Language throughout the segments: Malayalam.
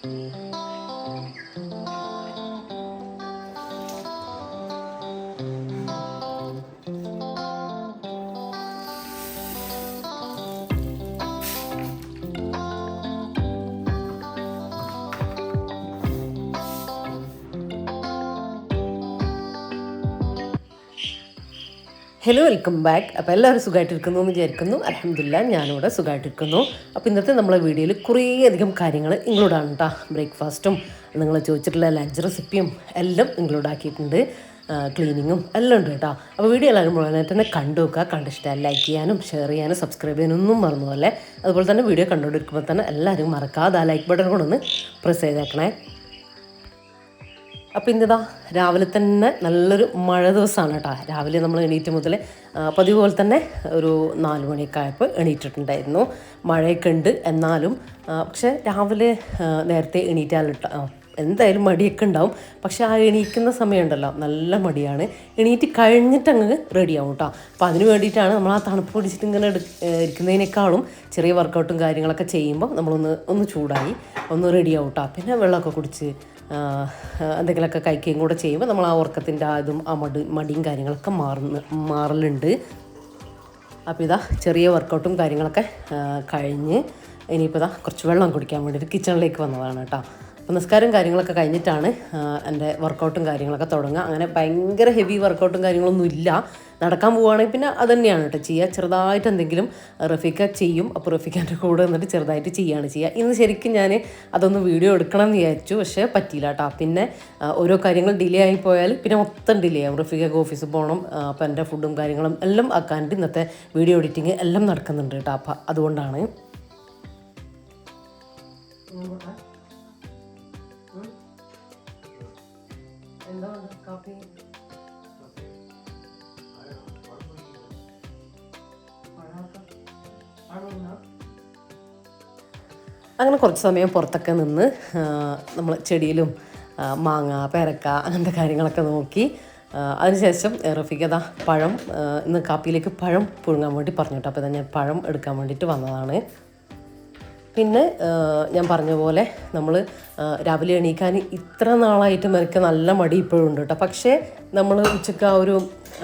Hello, welcome back. അപ്പോൾ എല്ലാവരും സുഖമായിട്ടിരിക്കുന്നു എന്ന് വിചാരിക്കുന്നു. അൽഹംദുലില്ലാഹ് ഞാനിവിടെ സുഖമായിട്ടിരിക്കുന്നു. അപ്പോൾ ഇന്നത്തെ നമ്മളെ വീഡിയോയിൽ കുറേ അധികം കാര്യങ്ങൾ ഇൻക്ലൂഡാണ് കേട്ടോ. ബ്രേക്ക്ഫാസ്റ്റും നിങ്ങൾ ചോദിച്ചിട്ടുള്ള ലഞ്ച് റെസിപ്പിയും എല്ലാം ഇൻക്ലൂഡ് ആക്കിയിട്ടുണ്ട്. ക്ലീനിങ്ങും എല്ലാം ഉണ്ട് കേട്ടോ. അപ്പോൾ വീഡിയോ എല്ലാവരും മുഴുവനായിട്ട് തന്നെ കണ്ടു നോക്കുക. കണ്ടിഷ്ടം ലൈക്ക് ചെയ്യാനും ഷെയർ ചെയ്യാനും സബ്സ്ക്രൈബ് ചെയ്യാനൊന്നും മറന്നു പോലെ. അതുപോലെ തന്നെ വീഡിയോ കണ്ടുകൊണ്ടിരിക്കുമ്പോൾ തന്നെ എല്ലാവരും മറക്കാതെ ആ ലൈക്ക് ബട്ടൺ കൊണ്ടൊന്ന് പ്രസ് ചെയ്തേക്കണേ. അപ്പോൾ ഇന്നിതാ രാവിലെ തന്നെ നല്ലൊരു മഴ ദിവസമാണ് കേട്ടോ. രാവിലെ നമ്മൾ എണീറ്റ് മുതൽ പതിവ് പോലെ തന്നെ ഒരു 4 മണിയൊക്കെ ആയപ്പോൾ എണീറ്റിട്ടുണ്ടായിരുന്നു. മഴയൊക്കെ ഉണ്ട് എന്നാലും പക്ഷേ രാവിലെ നേരത്തെ എണീറ്റാലിട്ടോ എന്തായാലും മടിയൊക്കെ ഉണ്ടാവും. പക്ഷേ ആ എണീക്കുന്ന സമയമുണ്ടല്ലോ നല്ല മടിയാണ്. എണീറ്റ് കഴിഞ്ഞിട്ട് അങ്ങ് റെഡിയാവും കേട്ടോ. അപ്പോൾ അതിന് വേണ്ടിയിട്ടാണ് നമ്മൾ ആ തണുപ്പ് പിടിച്ചിട്ട് ഇങ്ങനെ ഇരിക്കുന്നതിനേക്കാളും ചെറിയ വർക്കൗട്ടും കാര്യങ്ങളൊക്കെ ചെയ്യുമ്പോൾ നമ്മളൊന്ന് ചൂടായി ഒന്ന് റെഡിയാവും കേട്ടോ. പിന്നെ വെള്ളമൊക്കെ കുടിച്ച് എന്തെങ്കിലുമൊക്കെ കഴിക്കുകയും കൂടെ ചെയ്യുമ്പോൾ നമ്മൾ ആ ഉറക്കത്തിൻ്റെ ഇതും ആ മടിയും കാര്യങ്ങളൊക്കെ മാറലുണ്ട്. അപ്പോൾ ഇതാ ചെറിയ വർക്കൗട്ടും കാര്യങ്ങളൊക്കെ കഴിഞ്ഞ് ഇനിയിപ്പോൾ ഇതാ കുറച്ച് വെള്ളം കുടിക്കാൻ വേണ്ടിയിട്ട് കിച്ചണിലേക്ക് വന്നതാണ് കേട്ടോ. അപ്പോൾ നിസ്കാരം കാര്യങ്ങളൊക്കെ കഴിഞ്ഞിട്ടാണ് എൻ്റെ വർക്കൗട്ടും കാര്യങ്ങളൊക്കെ തുടങ്ങുക. അങ്ങനെ ഭയങ്കര ഹെവി വർക്കൗട്ടും കാര്യങ്ങളൊന്നും ഇല്ല. നടക്കാൻ പോവുകയാണെങ്കിൽ പിന്നെ അത് തന്നെയാണ് കേട്ടോ ചെയ്യുക. ചെറുതായിട്ട് എന്തെങ്കിലും റഫീക്ക ചെയ്യും. അപ്പോൾ റഫീഖാൻ്റെ കൂടെ വന്നിട്ട് ചെറുതായിട്ട് ചെയ്യുകയാണ് ചെയ്യുക. ഇന്ന് ശരിക്കും ഞാൻ അതൊന്ന് വീഡിയോ എടുക്കണം എന്ന് വിചാരിച്ചു, പക്ഷേ പറ്റിയില്ല കേട്ടോ. പിന്നെ ഓരോ കാര്യങ്ങൾ ഡിലേ ആയി പോയാൽ പിന്നെ മൊത്തം ഡിലേ ആകും. റഫീഖക്ക് ഓഫീസിൽ പോകണം. അപ്പോൾ എൻ്റെ ഫുഡും കാര്യങ്ങളും എല്ലാം ആക്കാണ്ട് ഇന്നത്തെ വീഡിയോ എഡിറ്റിങ് എല്ലാം നടക്കുന്നുണ്ട് കേട്ടോ. അപ്പോൾ അതുകൊണ്ടാണ്. കാപ്പി അങ്ങനെ കുറച്ച് സമയം പുറത്തൊക്കെ നിന്ന് നമ്മൾ ചെടിയിലും മാങ്ങ പേരക്ക അങ്ങനത്തെ കാര്യങ്ങളൊക്കെ നോക്കി അതിനുശേഷം റഫീഖ പഴം ഇന്ന് കാപ്പിയിലേക്ക് പഴം പുഴുങ്ങാൻ വേണ്ടി പറഞ്ഞു കേട്ടോ. അപ്പോൾ ഞാൻ പഴം എടുക്കാൻ വേണ്ടിയിട്ട് വന്നതാണ്. പിന്നെ ഞാൻ പറഞ്ഞ പോലെ നമ്മൾ രാവിലെ എണീക്കാൻ ഇത്ര നാളായിട്ട് എനിക്ക് നല്ല മടി ഇപ്പോഴും ഉണ്ട് കേട്ടോ. പക്ഷേ നമ്മൾ ഉച്ചയ്ക്ക്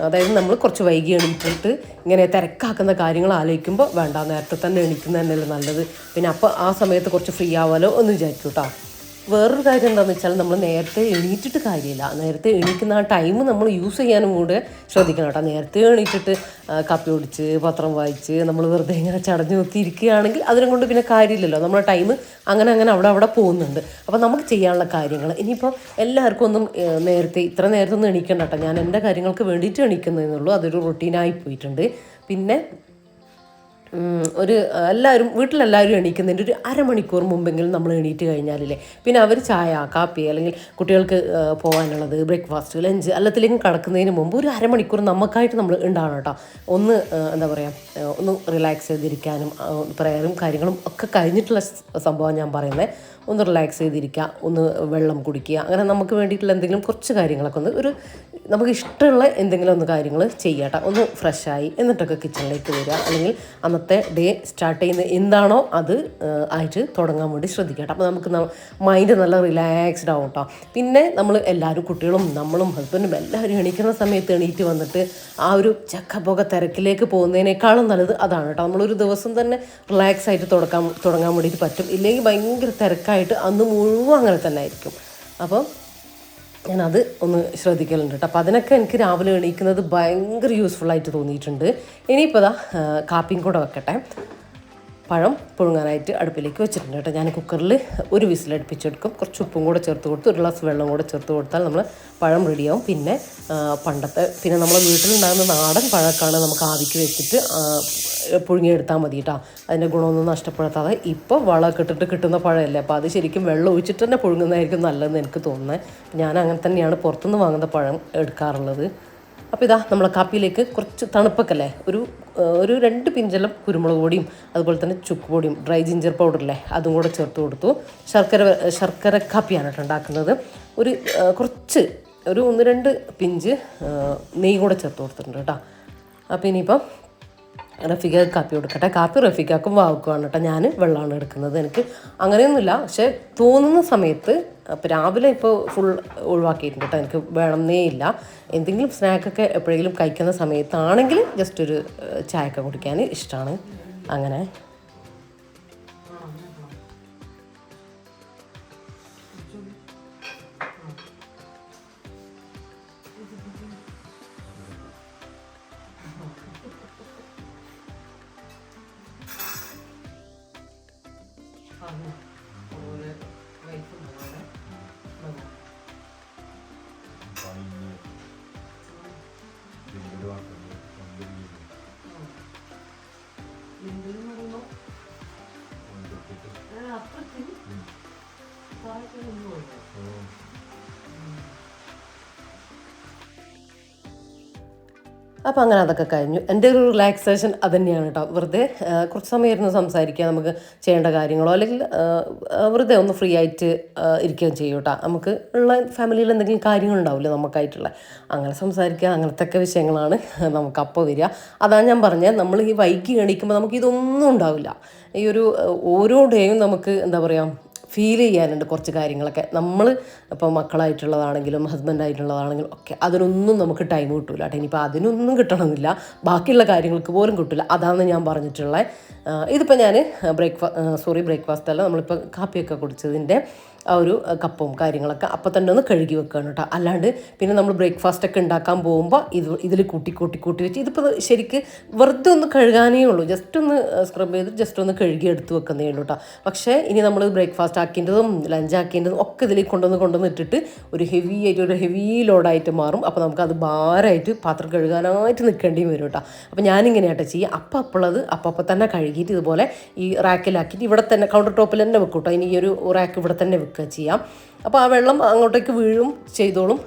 അതായത് നമ്മൾ കുറച്ച് വൈകി എണീറ്റിട്ട് ഇങ്ങനെ തിരക്കാക്കുന്ന കാര്യങ്ങൾ ആലോചിക്കുമ്പോൾ വേണ്ട, നേരത്തെ തന്നെ എണീക്കുന്നത് തന്നെയല്ലേ നല്ലത്. പിന്നെ അപ്പോൾ ആ സമയത്ത് കുറച്ച് ഫ്രീ ആവാലോ എന്ന് വിചാരിക്കും കേട്ടോ. വേറൊരു കാര്യം എന്താണെന്ന് വെച്ചാൽ നമ്മൾ നേരത്തെ എണീറ്റിട്ട് കാര്യമില്ല. നേരത്തെ എണീക്കുന്ന ആ ടൈം നമ്മൾ യൂസ് ചെയ്യാനും കൂടെ ശ്രദ്ധിക്കണം കേട്ടോ. നേരത്തെ എണീറ്റിട്ട് കാപ്പി കുടിച്ച് പത്രം വായിച്ച് നമ്മൾ വെറുതെ ഇങ്ങനെ ചടഞ്ഞു നോക്കിയിരിക്കുകയാണെങ്കിൽ അതിനെ കൊണ്ട് പിന്നെ കാര്യമില്ലല്ലോ. നമ്മുടെ ടൈം അങ്ങനെ അവിടെ പോകുന്നുണ്ട്. അപ്പോൾ നമുക്ക് ചെയ്യാനുള്ള കാര്യങ്ങൾ ഇനിയിപ്പോൾ എല്ലാവർക്കും ഒന്നും ഇത്ര നേരത്തെ ഒന്നും എണീക്കണ്ട കേട്ടോ. ഞാൻ എൻ്റെ കാര്യങ്ങൾക്ക് വേണ്ടിയിട്ട് എണീക്കുന്നതെന്നുള്ളൂ. അതൊരു റൊട്ടീനായി പോയിട്ടുണ്ട്. പിന്നെ വീട്ടിലെല്ലാവരും എണീക്കുന്നതിൻ്റെ ഒരു അരമണിക്കൂർ മുമ്പെങ്കിലും നമ്മൾ എണീറ്റ് കഴിഞ്ഞാലല്ലേ പിന്നെ അവർ ചായ കാപ്പി അല്ലെങ്കിൽ കുട്ടികൾക്ക് പോകാനുള്ളത് ബ്രേക്ക്ഫാസ്റ്റ് ലഞ്ച് എല്ലാത്തിലേക്കും കടക്കുന്നതിന് മുമ്പ് ഒരു അരമണിക്കൂർ നമുക്കായിട്ട് നമ്മൾ ഉണ്ടാവണം കേട്ടോ. ഒന്ന് എന്താ പറയുക, ഒന്ന് റിലാക്സ് ചെയ്തിരിക്കാനും പ്രയറും കാര്യങ്ങളും ഒക്കെ കഴിഞ്ഞിട്ടുള്ള സംഭവം ഞാൻ പറയുന്നത്. ഒന്ന് റിലാക്സ് ചെയ്തിരിക്കുക, ഒന്ന് വെള്ളം കുടിക്കുക, അങ്ങനെ നമുക്ക് വേണ്ടിയിട്ടുള്ള എന്തെങ്കിലും കുറച്ച് കാര്യങ്ങളൊക്കെ നമുക്ക് ഇഷ്ടമുള്ള എന്തെങ്കിലും കാര്യങ്ങൾ ചെയ്യാട്ടോ. ഒന്ന് ഫ്രഷായി എന്നിട്ടൊക്കെ കിച്ചണിലേക്ക് വരിക. അല്ലെങ്കിൽ അന്നത്തെ ഡേ സ്റ്റാർട്ട് ചെയ്യുന്ന എന്താണോ അത് ആയിട്ട് തുടങ്ങാൻ വേണ്ടി ശ്രദ്ധിക്കട്ടോ. അപ്പോൾ നമുക്ക് മൈൻഡ് നല്ല റിലാക്സ്ഡ് ആവും കേട്ടോ. പിന്നെ നമ്മൾ എല്ലാവരും കുട്ടികളും നമ്മളും ഹസ്ബൻഡും എല്ലാവരും എണീക്കുന്ന സമയത്ത് എണീറ്റ് വന്നിട്ട് ആ ഒരു ചക്കപ്പോക തിരക്കിലേക്ക് പോകുന്നതിനേക്കാളും നല്ലത് അതാണ് കേട്ടോ. നമ്മളൊരു ദിവസം തന്നെ റിലാക്സ് ആയിട്ട് തുടങ്ങാൻ വേണ്ടിയിട്ട് പറ്റും. ഇല്ലെങ്കിൽ ഭയങ്കര തിരക്കായിട്ട് അന്ന് മുഴുവൻ അങ്ങനെ തന്നെ ആയിരിക്കും. അപ്പോൾ ഞാനത് ഒന്ന് ശ്രദ്ധിക്കലുണ്ട് കേട്ടോ. അപ്പോൾ അതിനൊക്കെ എനിക്ക് രാവിലെ എണീക്കുന്നത് ഭയങ്കര യൂസ്ഫുള്ളായിട്ട് തോന്നിയിട്ടുണ്ട്. ഇനിയിപ്പോൾ കാപ്പിയും കൂടെ വെക്കട്ടെ. പഴം പുഴുങ്ങാനായിട്ട് അടുപ്പിലേക്ക് വെച്ചിട്ടുണ്ട് കേട്ടോ. ഞാൻ കുക്കറിൽ ഒരു വിസിലടുപ്പിച്ചെടുക്കും. കുറച്ച് ഉപ്പും കൂടെ ചേർത്ത് കൊടുത്ത് ഒരു ഗ്ലാസ് വെള്ളം കൂടെ ചേർത്ത് കൊടുത്താൽ നമ്മൾ പഴം റെഡിയാവും. പിന്നെ നമ്മളെ വീട്ടിലുണ്ടാകുന്ന നാടൻ പഴക്കാണ് നമുക്ക് ആവിക്ക് വെച്ചിട്ട് പുഴുങ്ങിയെടുത്താൽ മതി കേട്ടോ. അതിൻ്റെ ഗുണമൊന്നും നഷ്ടപ്പെടുത്താതെ. ഇപ്പോൾ വളമൊക്കെ ഇട്ടിട്ട് കിട്ടുന്ന പഴമല്ലേ, അപ്പോൾ അത് ശരിക്കും വെള്ളം ഒഴിച്ചിട്ട് തന്നെ പുഴുങ്ങുന്നതായിരിക്കും നല്ലതെന്ന് എനിക്ക് തോന്നുന്നത്. ഞാൻ അങ്ങനെ തന്നെയാണ് പുറത്തുനിന്ന് വാങ്ങുന്ന പഴം എടുക്കാറുള്ളത്. അപ്പോൾ ഇതാ നമ്മളെ കാപ്പിയിലേക്ക് കുറച്ച് തണുപ്പൊക്കെ ഒരു 2 പിഞ്ചെല്ലാം കുരുമുളക് പൊടിയും അതുപോലെ തന്നെ ചുക്ക് പൊടിയും ഡ്രൈ ജിഞ്ചർ പൗഡറില്ലേ അതും കൂടെ ചേർത്ത് കൊടുത്തു. ശർക്കര കാപ്പിയാണ് കേട്ടോ ഉണ്ടാക്കുന്നത്. കുറച്ച് 1-2 പിഞ്ച് നെയ്യ് കൂടെ ചേർത്ത് കൊടുത്തിട്ടുണ്ട് കേട്ടോ. അപ്പോൾ ഇനിയിപ്പം റഫീഖ കാപ്പി കൊടുക്കട്ടെ. കാപ്പി റഫീഖാക്കും വാവക്കുമാണ് കേട്ടോ. ഞാൻ വെള്ളമാണ് എടുക്കുന്നത്. എനിക്ക് അങ്ങനെയൊന്നുമില്ല, പക്ഷേ തോന്നുന്ന സമയത്ത് അപ്പോൾ രാവിലെ ഇപ്പോൾ ഫുൾ ഒഴിവാക്കിയിട്ടുണ്ട് കേട്ടോ. എനിക്ക് വേണമെന്നേ ഇല്ല. എന്തെങ്കിലും സ്നാക്കൊക്കെ എപ്പോഴെങ്കിലും കഴിക്കുന്ന സമയത്താണെങ്കിൽ ജസ്റ്റ് ഒരു ചായയൊക്കെ കുടിക്കാൻ ഇഷ്ടമാണ്. അങ്ങനെ അപ്പോൾ അങ്ങനെ അതൊക്കെ കഴിഞ്ഞു. എൻ്റെ ഒരു റിലാക്സേഷൻ അത് തന്നെയാണ് കേട്ടോ. വെറുതെ കുറച്ച് സമയം ഇരുന്ന് സംസാരിക്കുക, നമുക്ക് ചെയ്യേണ്ട കാര്യങ്ങളോ അല്ലെങ്കിൽ വെറുതെ ഒന്ന് ഫ്രീ ആയിട്ട് ഇരിക്കുകയും ചെയ്യും കേട്ടോ. നമുക്ക് ഉള്ള ഫാമിലിയിൽ എന്തെങ്കിലും കാര്യങ്ങളുണ്ടാവില്ല നമുക്കായിട്ടുള്ള, അങ്ങനെ സംസാരിക്കുക, അങ്ങനത്തെ വിഷയങ്ങളാണ് നമുക്കപ്പോൾ വരിക. അതാണ് ഞാൻ പറഞ്ഞത്, നമ്മൾ ഈ വൈകി എണീക്കുമ്പോൾ നമുക്കിതൊന്നും ഉണ്ടാവില്ല. ഈ ഒരു ഓരോ ഡേയും നമുക്ക് എന്താ പറയുക ഫീൽ ചെയ്യാനുണ്ട് കുറച്ച് കാര്യങ്ങളൊക്കെ. നമ്മൾ ഇപ്പോൾ മക്കളായിട്ടുള്ളതാണെങ്കിലും ഹസ്ബൻഡായിട്ടുള്ളതാണെങ്കിലും ഒക്കെ അതിനൊന്നും നമുക്ക് ടൈം കിട്ടില്ല കേട്ടോ. ഇനിയിപ്പോൾ അതിനൊന്നും കിട്ടണമെന്നില്ല, ബാക്കിയുള്ള കാര്യങ്ങൾക്ക് പോലും കിട്ടില്ല. അതാണ് ഞാൻ പറഞ്ഞിട്ടുള്ളത്. ഇതിപ്പോൾ ഞാൻ ബ്രേക്ക്ഫാസ്റ്റ് അല്ല, നമ്മളിപ്പോൾ കാപ്പിയൊക്കെ കുടിച്ചതിൻ്റെ ആ ഒരു കപ്പും കാര്യങ്ങളൊക്കെ അപ്പം തന്നെ ഒന്ന് കഴുകി വെക്കുകയാണ് കേട്ടോ. അല്ലാണ്ട് പിന്നെ നമ്മൾ ബ്രേക്ക്ഫാസ്റ്റൊക്കെ ഉണ്ടാക്കാൻ പോകുമ്പോൾ ഇതിൽ കൂട്ടി വെച്ച് ഇതിപ്പോൾ ശരിക്ക് വെറുതെ ഒന്ന് കഴുകാനേ ഉള്ളൂ. ജസ്റ്റ് ഒന്ന് സ്ക്രബ് ചെയ്ത് ജസ്റ്റ് ഒന്ന് കഴുകി എടുത്ത് വെക്കുന്നേ ഉള്ളൂ കേട്ടോ. പക്ഷേ ഇനി നമ്മൾ ബ്രേക്ക്ഫാസ്റ്റ് ആക്കേണ്ടതും ലഞ്ച് ആക്കേണ്ടതും ഒക്കെ ഇതിലേക്ക് കൊണ്ടുവന്ന് ഇട്ടിട്ട് ഒരു ഹെവി ലോഡായിട്ട് മാറും. അപ്പോൾ നമുക്കത് ഭാരമായിട്ട് പാത്രം കഴുകാനായിട്ട് നിൽക്കേണ്ടിയും വരും കേട്ടോ. അപ്പോൾ ഞാനിങ്ങനെയാട്ടോ ചെയ്യുക, അപ്പം തന്നെ കഴുകിയിട്ട് ഇതുപോലെ ഈ റാക്കിലാക്കിയിട്ട് ഇവിടെ തന്നെ കൗണ്ടർ ടോപ്പിൽ തന്നെ വെക്കും കേട്ടോ. ഇനി ഈ ഒരു റാക്ക് ഇവിടെ തന്നെ വെക്കുക ചെയ്യാം. അപ്പോൾ ആ വെള്ളം അങ്ങോട്ടേക്ക് വീഴും ചെയ്തോളും.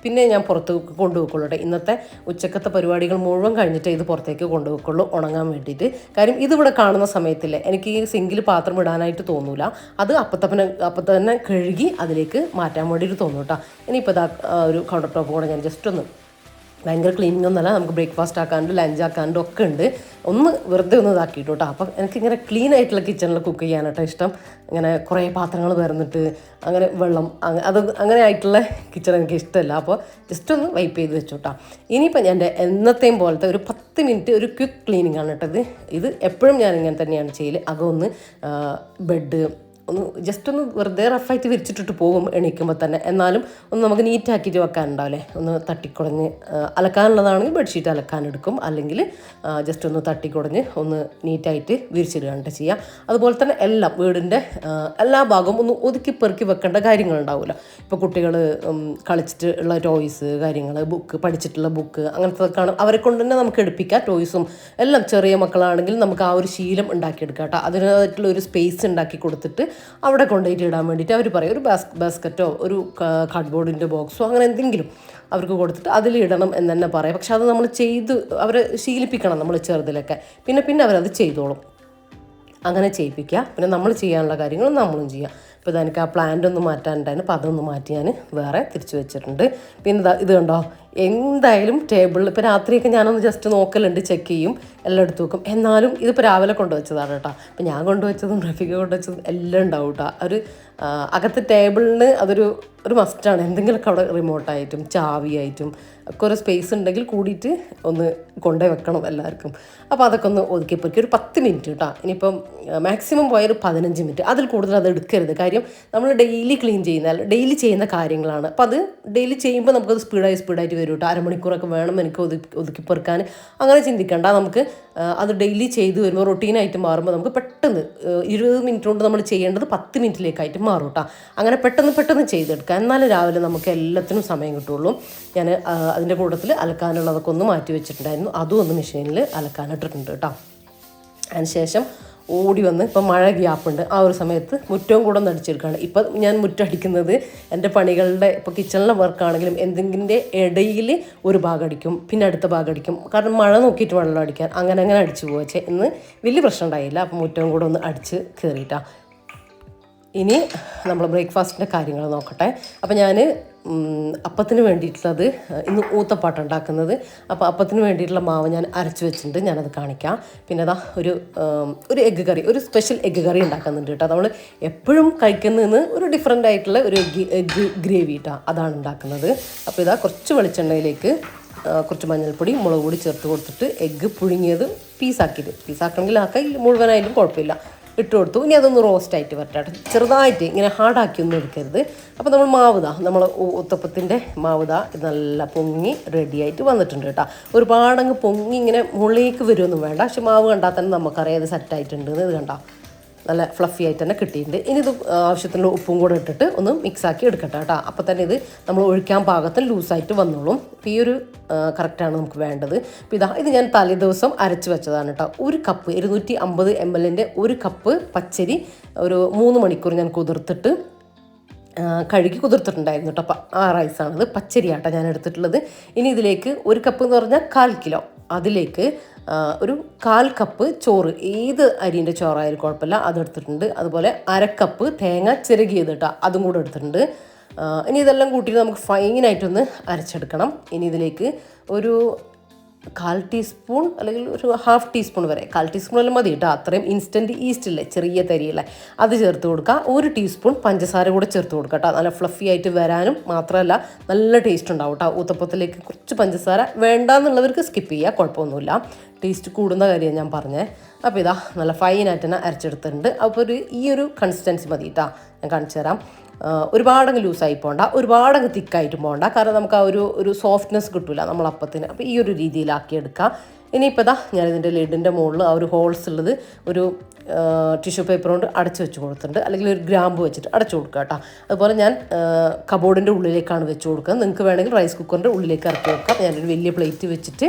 പിന്നെ ഞാൻ പുറത്ത് കൊണ്ടുവെക്കുള്ളൂ കേട്ടോ. ഇന്നത്തെ ഉച്ചക്കത്തെ പരിപാടികൾ മുഴുവൻ കഴിഞ്ഞിട്ട് ഇത് പുറത്തേക്ക് കൊണ്ടുവെക്കുള്ളൂ ഉണങ്ങാൻ വേണ്ടിയിട്ട്. കാര്യം ഇതിവിടെ കാണുന്ന സമയത്തില്ലേ എനിക്ക് ഈ സിങ്കിൽ പാത്രം ഇടാനായിട്ട് തോന്നൂല. അത് അപ്പം തന്നെ കഴുകി അതിലേക്ക് മാറ്റാൻ വേണ്ടിയിട്ട് തോന്നും കേട്ടോ. ഇനിയിപ്പോൾ ഇതാ ഒരു കൗണ്ടർ ടോപ്പ് കൂടെ ഞാൻ ജസ്റ്റ് ഒന്ന്, ഭയങ്കര ക്ലീനിങ് ഒന്നല്ല, നമുക്ക് ബ്രേക്ക്ഫാസ്റ്റ് ആക്കാണ്ട് ലഞ്ച് ആക്കാണ്ട് ഒക്കെ ഉണ്ട്, ഒന്ന് വെറുതെ ഒന്ന് ഇതാക്കിയിട്ടു കേട്ടോ. അപ്പം എനിക്കിങ്ങനെ ക്ലീൻ ആയിട്ടുള്ള കിച്ചണിൽ കുക്ക് ചെയ്യാനാട്ടോ ഇഷ്ടം. ഇങ്ങനെ കുറേ പാത്രങ്ങൾ വരുന്നിട്ട് അങ്ങനെ വെള്ളം അങ്ങനെ ആയിട്ടുള്ള കിച്ചൺ എനിക്ക് ഇഷ്ടമല്ല. അപ്പോൾ ജസ്റ്റ് ഒന്ന് വൈപ്പ് ചെയ്ത് വെച്ചു കേട്ടോ. ഇനിയിപ്പോൾ ഞാൻ എന്നത്തെയും പോലത്തെ ഒരു 10 മിനിറ്റ് ഒരു ക്വിക്ക് ക്ലീനിങ് ആണ് കേട്ടത്. ഇത് എപ്പോഴും ഞാൻ ഇങ്ങനെ തന്നെയാണ് ചെയ്യൽ. അകമൊന്ന് ബെഡ് ഒന്ന് ജസ്റ്റ് ഒന്ന് വെറുതെ റഫായിട്ട് വിരിച്ചിട്ടിട്ട് പോകും എണീക്കുമ്പോൾ തന്നെ. എന്നാലും ഒന്ന് നമുക്ക് നീറ്റാക്കിയിട്ട് വെക്കാനുണ്ടാവില്ലേ, ഒന്ന് തട്ടിക്കുടഞ്ഞ് അലക്കാനുള്ളതാണെങ്കിൽ ബെഡ്ഷീറ്റ് അലക്കാനെടുക്കും, അല്ലെങ്കിൽ ജസ്റ്റ് ഒന്ന് തട്ടിക്കുടഞ്ഞ് ഒന്ന് നീറ്റായിട്ട് വിരിച്ചിടുകയാണ് ചെയ്യുക. അതുപോലെ തന്നെ എല്ലാം വീടിൻ്റെ എല്ലാ ഭാഗവും ഒന്ന് ഒതുക്കി പെറുക്കി വെക്കേണ്ട കാര്യങ്ങളുണ്ടാവില്ല. ഇപ്പോൾ കുട്ടികൾ കളിച്ചിട്ട് ഉള്ള ടോയ്സ് കാര്യങ്ങൾ, പഠിച്ചിട്ടുള്ള ബുക്ക് അങ്ങനത്തെ അവരെ കൊണ്ട് തന്നെ നമുക്ക് എടുപ്പിക്കാം. ടോയ്സും എല്ലാം ചെറിയ മക്കളാണെങ്കിൽ നമുക്ക് ആ ഒരു ശീലം ഉണ്ടാക്കിയെടുക്കാം കേട്ടോ. അതിനായിട്ടുള്ള ഒരു സ്പേസ് ഉണ്ടാക്കി കൊടുത്തിട്ട് അവിടെ കൊണ്ടുപോയിട്ട് ഇടാൻ വേണ്ടിയിട്ട് അവർ പറയും. ഒരു ബാസ്ക്കറ്റോ ഒരു കാർഡ്ബോർഡിൻ്റെ ബോക്സോ അങ്ങനെ എന്തെങ്കിലും അവർക്ക് കൊടുത്തിട്ട് അതിലിടണം എന്ന് തന്നെ പറയാം. പക്ഷെ അത് നമ്മൾ അവരെ ശീലിപ്പിക്കണം നമ്മൾ ചെറുതിലൊക്കെ. പിന്നെ അവരത് ചെയ്തോളും. അങ്ങനെ ചെയ്യിപ്പിക്കുക. പിന്നെ നമ്മൾ ചെയ്യാനുള്ള കാര്യങ്ങൾ നമ്മളും ചെയ്യുക. ഇപ്പോൾ എനിക്ക് ആ പ്ലാന്റ് ഒന്ന് മാറ്റാനുണ്ടായിരുന്നു, അപ്പോൾ അതൊന്ന് മാറ്റി ഞാൻ വേറെ തിരിച്ചു വെച്ചിട്ടുണ്ട്. പിന്നെ ഇത് കണ്ടോ, എന്തായാലും ടേബിളിൽ ഇപ്പോൾ രാത്രിയൊക്കെ ഞാനൊന്ന് ജസ്റ്റ് നോക്കലുണ്ട്, ചെക്ക് ചെയ്യും, എല്ലാം എടുത്ത് വെക്കും. എന്നാലും ഇതിപ്പോൾ രാവിലെ കൊണ്ടുവച്ചതാണ് കേട്ടോ. അപ്പോൾ ഞാൻ കൊണ്ടുവച്ചതും റഫീഖ കൊണ്ടുവച്ചതും എല്ലാം ഉണ്ടാവും കേട്ടോ. ഒരു അകത്ത് ടേബിളിന് അതൊരു മസ്റ്റാണ്. എന്തെങ്കിലുമൊക്കെ അവിടെ റിമോട്ടായിട്ടും ചാവിയായിട്ടും ഒക്കെ ഒരു സ്പേസ് ഉണ്ടെങ്കിൽ കൂടിയിട്ട് ഒന്ന് കൊണ്ടുപോയി വെക്കണം എല്ലാവർക്കും. അപ്പോൾ അതൊക്കെ ഒന്ന് ഒതുക്കിപ്പൊരുക്കി ഒരു 10 മിനിറ്റ് കേട്ടോ. ഇനിയിപ്പം മാക്സിമം പോയ ഒരു 15 മിനിറ്റ്, അതിൽ കൂടുതൽ അത് എടുക്കരുത്. കാര്യം നമ്മൾ ഡെയിലി ഡെയിലി ചെയ്യുന്ന കാര്യങ്ങളാണ്. അപ്പോൾ അത് ഡെയിലി ചെയ്യുമ്പോൾ നമുക്കത് സ്പീഡായിട്ട് വരും കേട്ടോ. അരമണിക്കൂറൊക്കെ വേണം എനിക്ക് ഒതുക്കിപ്പൊറുക്കാൻ. അങ്ങനെ ചിന്തിക്കേണ്ട. നമുക്ക് അത് ഡെയിലി ചെയ്ത് വരുമ്പോൾ റൊട്ടീനായിട്ട് മാറുമ്പോൾ നമുക്ക് പെട്ടെന്ന് 20 മിനിറ്റ് കൊണ്ട് നമ്മൾ ചെയ്യേണ്ടത് 10 മിനിറ്റിലേക്കായിട്ട് മാറും കേട്ടോ. അങ്ങനെ പെട്ടെന്ന് ചെയ്തെടുക്കാം. എന്നാലും രാവിലെ നമുക്ക് എല്ലാത്തിനും സമയം കിട്ടുള്ളൂ. ഞാൻ അതിൻ്റെ കൂട്ടത്തിൽ അലക്കാനുള്ളതൊക്കെ ഒന്ന് മാറ്റി വെച്ചിട്ടുണ്ടായിരുന്നു. അതും ഒന്ന് മെഷീനിൽ അലക്കാനിട്ടിട്ടുണ്ട് കേട്ടോ. അതിനുശേഷം ഓടി വന്ന് ഇപ്പം മഴ ഗ്യാപ്പുണ്ട്, ആ ഒരു സമയത്ത് മുറ്റവും കൂടെ ഒന്ന് അടിച്ചെടുക്കുകയാണ്. ഇപ്പം ഞാൻ മുറ്റം അടിക്കുന്നത് എൻ്റെ പണികളുടെ ഇപ്പോൾ കിച്ചണിലെ വർക്കാണെങ്കിലും എന്തെങ്കിലും ഇടയിൽ ഒരു ഭാഗം അടിക്കും, പിന്നെ അടുത്ത ഭാഗം അടിക്കും. കാരണം മഴ നോക്കിയിട്ട് വെള്ളം അടിക്കാൻ അങ്ങനെ അടിച്ചു പോവച്ചേ. ഇന്ന് വലിയ പ്രശ്നം ഉണ്ടായില്ല. അപ്പം മുറ്റവും കൂടെ ഒന്ന് അടിച്ച് കയറിയിട്ടാണ്. ഇനി നമ്മൾ ബ്രേക്ക്ഫാസ്റ്റിൻ്റെ കാര്യങ്ങൾ നോക്കട്ടെ. അപ്പോൾ ഞാൻ അപ്പത്തിന് വേണ്ടിയിട്ടുള്ളത് ഇന്ന് ഊത്തപ്പാട്ട് ഉണ്ടാക്കുന്നത്. അപ്പോൾ അപ്പത്തിന് വേണ്ടിയിട്ടുള്ള മാവ് ഞാൻ അരച്ച് വെച്ചിട്ടുണ്ട്, ഞാനത് കാണിക്കാം. പിന്നെ അതാ ഒരു എഗ്ഗ് കറി, ഒരു സ്പെഷ്യൽ എഗ്ഗ് കറി ഉണ്ടാക്കുന്നുണ്ട് കേട്ടോ. നമ്മൾ എപ്പോഴും കഴിക്കുന്നതിന് ഒരു ഡിഫറെൻ്റ് ആയിട്ടുള്ള ഒരു എഗ്ഗ് ഗ്രേവി കേട്ടോ, അതാണ് ഉണ്ടാക്കുന്നത്. അപ്പോൾ ഇതാ കുറച്ച് വെളിച്ചെണ്ണയിലേക്ക് കുറച്ച് മഞ്ഞൾപ്പൊടി, മുളക് പൊടി ചേർത്ത് കൊടുത്തിട്ട് എഗ്ഗ് പുഴുങ്ങിയത് പീസാക്കണമെങ്കിൽ ആക്കാം, മുഴുവനായാലും കുഴപ്പമില്ല, ഇട്ട് കൊടുത്തു. ഇനി അതൊന്ന് റോസ്റ്റായിട്ട് വരട്ടെ, ചെറുതായിട്ട് ഇങ്ങനെ ഹാർഡാക്കി ഒന്നും എടുക്കരുത്. അപ്പോൾ നമ്മൾ മാവുതാ, നമ്മൾ ഉത്തപ്പത്തിൻ്റെ മാവുതാ നല്ല പൊങ്ങി റെഡിയായിട്ട് വന്നിട്ടുണ്ട് കേട്ടോ. ഒരുപാടങ്ങ് പൊങ്ങി ഇങ്ങനെ മുകളിലേക്ക് വരുമൊന്നും വേണ്ട, പക്ഷെ മാവ് കണ്ടാൽ തന്നെ നമുക്കറിയാം അത് സെറ്റായിട്ടുണ്ട്. ഇത് കണ്ടോ, നല്ല ഫ്ലഫി ആയിട്ട് തന്നെ കിട്ടിയിട്ടുണ്ട്. ഇനി ഇത് ആവശ്യത്തിനുള്ള ഉപ്പും കൂടെ ഇട്ടിട്ട് ഒന്ന് മിക്സാക്കി എടുക്കട്ടെ കേട്ടോ. അപ്പോൾ തന്നെ ഇത് നമ്മൾ ഒഴിക്കാൻ പാകത്തിൽ ലൂസായിട്ട് വന്നോളും. അപ്പോൾ ഈ ഒരു കറക്റ്റാണ് നമുക്ക് വേണ്ടത്. അപ്പോൾ ഇത് ഞാൻ തലേ ദിവസം അരച്ച് വെച്ചതാണ് കേട്ടോ. ഒരു കപ്പ് 250 ml ഒരു കപ്പ് പച്ചരി ഒരു 3 മണിക്കൂർ ഞാൻ കുതിർത്തിട്ട് കഴുകി കുതിർത്തിട്ടുണ്ടായിരുന്നു കേട്ടോ. അപ്പോൾ ആ റൈസാണത്, പച്ചരിയാട്ടോ ഞാൻ എടുത്തിട്ടുള്ളത്. ഇനി ഇതിലേക്ക് ഒരു കപ്പ് എന്ന് പറഞ്ഞാൽ 1/4 കിലോ, അതിലേക്ക് ഒരു 1/4 കപ്പ് ചോറ്, ഏത് അരിൻ്റെ ചോറായാലും കുഴപ്പമില്ല, അതെടുത്തിട്ടുണ്ട്. അതുപോലെ 1/2 കപ്പ് തേങ്ങ ചിരകിയത് കേട്ടോ, അതും കൂടെ എടുത്തിട്ടുണ്ട്. ഇനി ഇതെല്ലാം കൂട്ടിയിട്ട് നമുക്ക് ഫൈനായിട്ടൊന്ന് അരച്ചെടുക്കണം. ഇനി ഇതിലേക്ക് ഒരു 1/4 ടീസ്പൂൺ അല്ലെങ്കിൽ ഒരു 1/2 ടീസ്പൂൺ വരെ, 1/4 ടീസ്പൂൺ എല്ലാം മതി കേട്ടോ. അത്രയും ഇൻസ്റ്റൻറ്റ് ഈസ്റ്റ് ഇല്ലേ, ചെറിയ തരിയല്ലേ, അത് ചേർത്ത് കൊടുക്കുക. 1 ടീസ്പൂൺ പഞ്ചസാര കൂടെ ചേർത്ത് കൊടുക്കുക കേട്ടോ. നല്ല ഫ്ലഫി ആയിട്ട് വരാനും മാത്രമല്ല നല്ല ടേസ്റ്റ് ഉണ്ടാവും കേട്ടോ. ഊത്തപ്പത്തിലേക്ക് കുറച്ച് പഞ്ചസാര വേണ്ടാന്നുള്ളവർക്ക് സ്കിപ്പ് ചെയ്യുക, കുഴപ്പമൊന്നുമില്ല. ടേസ്റ്റ് കൂടുന്ന കാര്യമാണ് ഞാൻ പറഞ്ഞത്. അപ്പോൾ നല്ല ഫൈനായിട്ട് തന്നെ അരച്ചെടുത്തിട്ടുണ്ട്. അപ്പോൾ ഈ ഒരു കൺസിസ്റ്റൻസി മതി കേട്ടോ, ഞാൻ കാണിച്ചു തരാം. ഒരുപാടങ്ങ് ലൂസായി പോകണ്ട, ഒരുപാടങ്ങ് തിക്കായിട്ട് പോകണ്ട, കാരണം നമുക്ക് ആ ഒരു സോഫ്റ്റ്നെസ് കിട്ടില്ല നമ്മളപ്പത്തിന്. അപ്പോൾ ഈ ഒരു രീതിയിലാക്കിയെടുക്കാം. ഇനിയിപ്പോൾ ഞാനിതിൻ്റെ ലിഡിൻ്റെ മുകളിൽ ആ ഒരു ഹോൾസ് ഉള്ളത് ഒരു ടിഷ്യൂ പേപ്പർ കൊണ്ട് അടച്ചു വെച്ച് കൊടുത്തിട്ടുണ്ട്, അല്ലെങ്കിൽ ഒരു ഗ്രാമ്പ് വെച്ചിട്ട് അടച്ചു കൊടുക്കുക കേട്ടോ. അതുപോലെ ഞാൻ കബോർഡിൻ്റെ ഉള്ളിലേക്കാണ് വെച്ച് കൊടുക്കുന്നത്. നിങ്ങൾക്ക് വേണമെങ്കിൽ റൈസ് കുക്കറിൻ്റെ ഉള്ളിലേക്ക് ഇറക്കി വെക്കാം. ഞാനൊരു വലിയ പ്ലേറ്റ് വെച്ചിട്ട്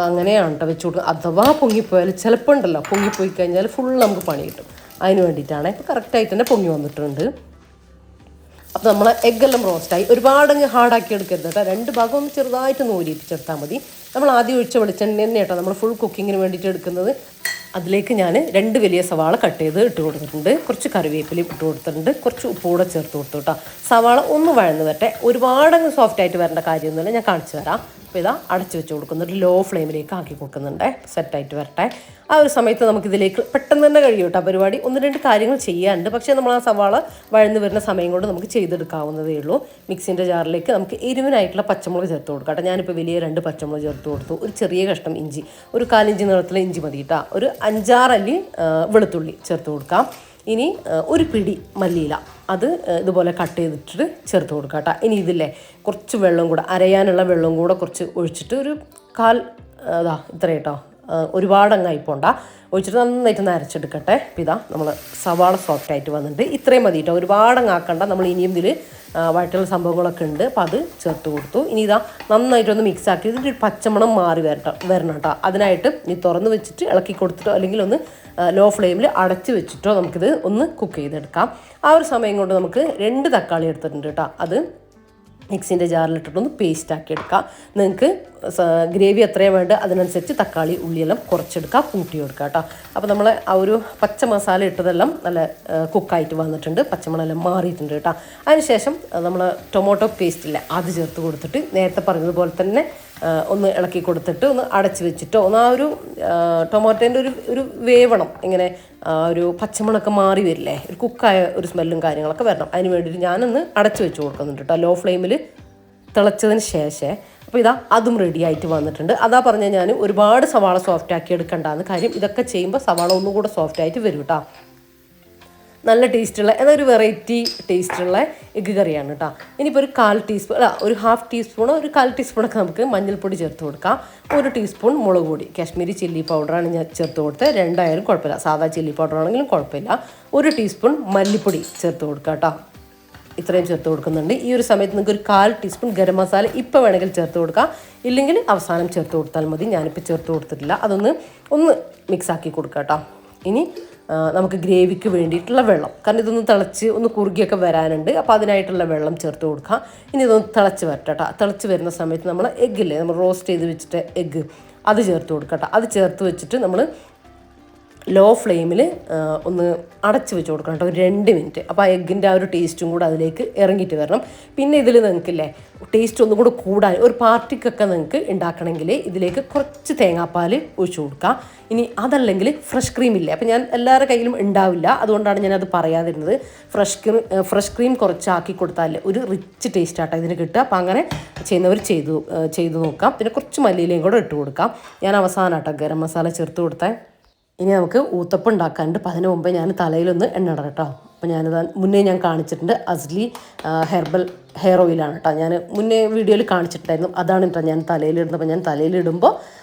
അങ്ങനെയാണ് കേട്ടോ വെച്ച് കൊടുക്കുക. അഥവാ പൊങ്ങിപ്പോയാൽ ചിലപ്പോൾ ഉണ്ടല്ലോ, പൊങ്ങിപ്പോയി കഴിഞ്ഞാൽ ഫുൾ നമുക്ക് പണി കിട്ടും. അതിന് വേണ്ടിയിട്ടാണ്. ഇപ്പോൾ കറക്റ്റായിട്ട് തന്നെ പൊങ്ങി വന്നിട്ടുണ്ട്. അപ്പോൾ നമ്മൾ എഗ്ഗെല്ലാം റോസ്റ്റായി, ഒരുപാടങ്ങ് ഹാർഡാക്കി എടുക്കരുത് കേട്ടോ. 2 ഭാഗം ഒന്ന് ചെറുതായിട്ട് നൂരിപ്പിച്ചെടുത്താൽ മതി. നമ്മൾ ആദ്യം ഒഴിച്ച വെളിച്ചെണ്ണ തന്നെ കേട്ടോ നമ്മൾ ഫുൾ കുക്കിങ്ങിന് വേണ്ടിയിട്ട് എടുക്കുന്നത്. അതിലേക്ക് ഞാൻ 2 വലിയ സവാള കട്ട് ചെയ്ത് ഇട്ട് കൊടുത്തിട്ടുണ്ട്, കുറച്ച് കറിവേപ്പിലയും ഇട്ട് കൊടുത്തിട്ടുണ്ട്, കുറച്ച് ഉപ്പ് കൂടെ ചേർത്ത് കൊടുത്തു കേട്ടോ. സവാള ഒന്ന് വഴന്ന് വരട്ടെ, ഒരുപാടങ്ങ് സോഫ്റ്റായിട്ട് വരേണ്ട കാര്യമൊന്നുമില്ല, ഞാൻ കാണിച്ചു തരാം. അപ്പോൾ അടച്ചു വെച്ച് കൊടുക്കുന്നുണ്ട്, ലോ ഫ്ലെയിമിലേക്ക് ആക്കി കൊടുക്കുന്നുണ്ട്, സെറ്റായിട്ട് വരട്ടെ. ആ ഒരു സമയത്ത് നമുക്കിതിലേക്ക് പെട്ടെന്ന് തന്നെ കഴിയും കേട്ടോ പരിപാടി. 1-2 കാര്യങ്ങൾ ചെയ്യാനുണ്ട്, പക്ഷേ നമ്മൾ ആ സവാള വഴന്ന് വരുന്ന സമയം കൊണ്ട് നമുക്ക് ചെയ്തെടുക്കാവുന്നതേ ഉള്ളൂ. മിക്സിൻ്റെ ജാറിലേക്ക് നമുക്ക് എരിവിനായിട്ടുള്ള പച്ചമുളക് ചേർത്ത് കൊടുക്കാം കേട്ടോ. ഞാനിപ്പോൾ വലിയ 2 പച്ചമുളക് ചേർത്ത് കൊടുത്തു, ഒരു ചെറിയ കഷ്ണം ഇഞ്ചി, ഒരു 1/4 ഇഞ്ച് നീളത്തിലെ ഇഞ്ചി മതി കേട്ടോ, ഒരു 5-6 അല്ലി വെളുത്തുള്ളി ചേർത്ത് കൊടുക്കാം. ഇനി ഒരു പിടി മല്ലിയില, അത് ഇതുപോലെ കട്ട് ചെയ്തിട്ട് ചേർത്ത് കൊടുക്കാം കേട്ടോ. ഇനി ഇതില്ലേ കുറച്ച് വെള്ളം കൂടെ, അരയാനുള്ള വെള്ളം കൂടെ കുറച്ച് ഒഴിച്ചിട്ട് ഒരു 1/4 ഇത്ര കേട്ടോ, ഒരുപാടങ്ങായി പോണ്ട, ഒഴിച്ചിട്ട് നന്നായിട്ട് അരച്ചെടുക്കട്ടെ. അപ്പോൾ നമ്മൾ സവാള സോഫ്റ്റായിട്ട് വന്നിട്ട് ഇത്രയും മതി കേട്ടോ, ഒരുപാടങ്ങാക്കണ്ട. നമ്മൾ ഇനിയും ഇതിൽ വഴറ്റുള്ള സംഭവങ്ങളൊക്കെ ഉണ്ട്, അപ്പോൾ അത് ചേർത്ത് കൊടുത്തു. ഇനി നന്നായിട്ടൊന്ന് മിക്സ് ആക്കി ഇതിൻ്റെ ഒരു പച്ചമണം മാറി വരണം കേട്ടോ. അതിനായിട്ട് ഇനി തുറന്ന് വെച്ചിട്ട് ഇളക്കി കൊടുത്തിട്ടോ അല്ലെങ്കിൽ ഒന്ന് ലോ ഫ്ലെയിമിൽ അടച്ച് വെച്ചിട്ടോ നമുക്കിത് ഒന്ന് കുക്ക് ചെയ്തെടുക്കാം. ആ ഒരു സമയം കൊണ്ട് നമുക്ക് 2 തക്കാളി എടുത്തിട്ടുണ്ട് കേട്ടോ, അത് മിക്സിൻ്റെ ജാറിലിട്ടിട്ടൊന്ന് പേസ്റ്റ് ആക്കി എടുക്കാം. നിങ്ങൾക്ക് ഗ്രേവി എത്രയാണ് വേണ്ടത് അതിനനുസരിച്ച് തക്കാളി ഉള്ളിയെല്ലാം കുറച്ചെടുക്കുക, കൂട്ടിയെടുക്കുക കേട്ടോ. അപ്പോൾ നമ്മൾ ആ ഒരു പച്ച മസാല ഇട്ടതെല്ലാം നല്ല കുക്കായിട്ട് വന്നിട്ടുണ്ട്, പച്ചമണെല്ലാം മാറിയിട്ടുണ്ട് കേട്ടോ. അതിനുശേഷം നമ്മൾ ടൊമാറ്റോ പേസ്റ്റില്ലേ അത് ചേർത്ത് കൊടുത്തിട്ട് നേരത്തെ പറഞ്ഞതുപോലെ തന്നെ ഒന്ന് ഇളക്കി കൊടുത്തിട്ട് ഒന്ന് അടച്ച് വെച്ചിട്ടോ ഒന്ന് ആ ഒരു ടൊമാറ്റോൻ്റെ ഒരു വേവണം, ഇങ്ങനെ ഒരു പച്ചമണമൊക്കെ മാറി വരില്ലേ, ഒരു കുക്കായ ഒരു സ്മെല്ലും കാര്യങ്ങളൊക്കെ വരണം. അതിന് വേണ്ടിയിട്ട് ഞാനൊന്ന് അടച്ച് വെച്ച് കൊടുക്കുന്നുണ്ട് കേട്ടോ, ലോ ഫ്ലെയിമിൽ തിളച്ചതിന് ശേഷം. അപ്പോൾ അതും റെഡി ആയിട്ട് വന്നിട്ടുണ്ട്. അതാ പറഞ്ഞാൽ ഞാൻ ഒരുപാട് സവാള സോഫ്റ്റ് ആക്കി എടുക്കേണ്ടതെന്ന്, കാര്യം ഇതൊക്കെ ചെയ്യുമ്പോൾ സവാള ഒന്നും കൂടെ സോഫ്റ്റ് ആയിട്ട് വരും കേട്ടോ. നല്ല ടേസ്റ്റുള്ള ഒരു വെറൈറ്റി ടേസ്റ്റുള്ള എഗ്ഗ് കറിയാണ് കേട്ടോ. ഇനിയിപ്പോൾ ഒരു 1/4 ടീസ്പൂൺ ഒരു 1/2 ടീസ്പൂണോ ഒരു 1/4 ടീസ്പൂണൊക്കെ നമുക്ക് മഞ്ഞൾപ്പൊടി ചേർത്ത് കൊടുക്കാം. 1 ടീസ്പൂൺ മുളക് പൊടി, കാശ്മീരി ചില്ലി പൗഡറാണ് ഞാൻ ചേർത്ത് കൊടുത്തത്, 2 ആയാലും കുഴപ്പമില്ല, സാധാ ചില്ലി പൗഡർ ആണെങ്കിലും കുഴപ്പമില്ല. 1 ടീസ്പൂൺ മല്ലിപ്പൊടി ചേർത്ത് കൊടുക്കുക കേട്ടോ, ഇത്രയും ചേർത്ത് കൊടുക്കുന്നുണ്ട്. ഈ ഒരു സമയത്ത് നിങ്ങൾക്ക് ഒരു 1/4 ടീസ്പൂൺ ഗരം മസാല ഇപ്പോൾ വേണമെങ്കിൽ ചേർത്ത് കൊടുക്കാം, ഇല്ലെങ്കിൽ അവസാനം ചേർത്ത് കൊടുത്താൽ മതി. ഞാനിപ്പോൾ ചേർത്ത് കൊടുത്തിട്ടില്ല, അതൊന്ന് മിക്സാക്കി കൊടുക്കാം കേട്ടോ. ഇനി നമുക്ക് ഗ്രേവിക്ക് വേണ്ടിയിട്ടുള്ള വെള്ളം, കാരണം ഇതൊന്ന് തിളച്ച് ഒന്ന് കുറുകിയൊക്കെ വരാനുണ്ട്, അപ്പോൾ അതിനായിട്ടുള്ള വെള്ളം ചേർത്ത് കൊടുക്കാം. ഇനി ഇതൊന്ന് തിളച്ച് വരട്ടെ കേട്ടോ. തിളച്ച് വരുന്ന സമയത്ത് നമ്മൾ എഗ്ഗില്ലേ, നമ്മൾ റോസ്റ്റ് ചെയ്ത് വെച്ചിട്ട് എഗ്ഗ് അത് ചേർത്ത് കൊടുക്കാം കേട്ടോ. അത് ചേർത്ത് വെച്ചിട്ട് നമ്മൾ ലോ ഫ്ലെയിമിൽ ഒന്ന് അടച്ച് വെച്ച് കൊടുക്കണം കേട്ടോ, ഒരു 2 മിനിറ്റ്. അപ്പോൾ ആ എഗ്ഗിൻ്റെ ആ ഒരു ടേസ്റ്റും കൂടെ അതിലേക്ക് ഇറങ്ങിയിട്ട് വരണം. പിന്നെ ഇതിൽ നിങ്ങൾക്കില്ലേ ടേസ്റ്റ് ഒന്നും കൂടെ കൂടാൻ ഒരു പാർട്ടിക്കൊക്കെ നിങ്ങൾക്ക് ഉണ്ടാക്കണമെങ്കിൽ ഇതിലേക്ക് കുറച്ച് തേങ്ങാപ്പാൽ ഒഴിച്ചു കൊടുക്കുക. ഇനി അതല്ലെങ്കിൽ ഫ്രഷ് ക്രീം ഇല്ലേ, അപ്പോൾ ഞാൻ എല്ലാവരുടെ കയ്യിലും ഉണ്ടാവില്ല, അതുകൊണ്ടാണ് ഞാനത് പറയാതിരുന്നത്. ഫ്രഷ് ക്രീം കുറച്ചാക്കി കൊടുത്താൽ ഒരു റിച്ച് ടേസ്റ്റ് ആട്ടോ ഇതിന് കിട്ടുക. അപ്പോൾ അങ്ങനെ ചെയ്യുന്നവർ ചെയ്തു നോക്കാം. പിന്നെ കുറച്ച് മല്ലിയിലയും കൂടെ ഇട്ട് കൊടുക്കാം. ഞാൻ അവസാനമാട്ടോ ഗരം മസാല ചേർത്ത് കൊടുത്തേ. ഇനി നമുക്ക് ഊത്തപ്പം ഉണ്ടാക്കാനുണ്ട്. അപ്പോൾ അതിന് മുമ്പേ ഞാൻ തലയിലൊന്ന് എണ്ണ ഇടാം കേട്ടോ. അപ്പോൾ ഞാനിത് മുന്നേ ഞാൻ കാണിച്ചിട്ടുണ്ട്, അസ്ലി ഹെർബൽ ഹെയർ ഓയിലാണ് കേട്ടോ. ഞാൻ മുന്നേ വീഡിയോയിൽ കാണിച്ചിട്ടുണ്ടായിരുന്നു, അതാണ് കേട്ടോ ഞാൻ തലയിലിടുന്നത്. അപ്പോൾ ഞാൻ തലയിലിടുമ്പോൾ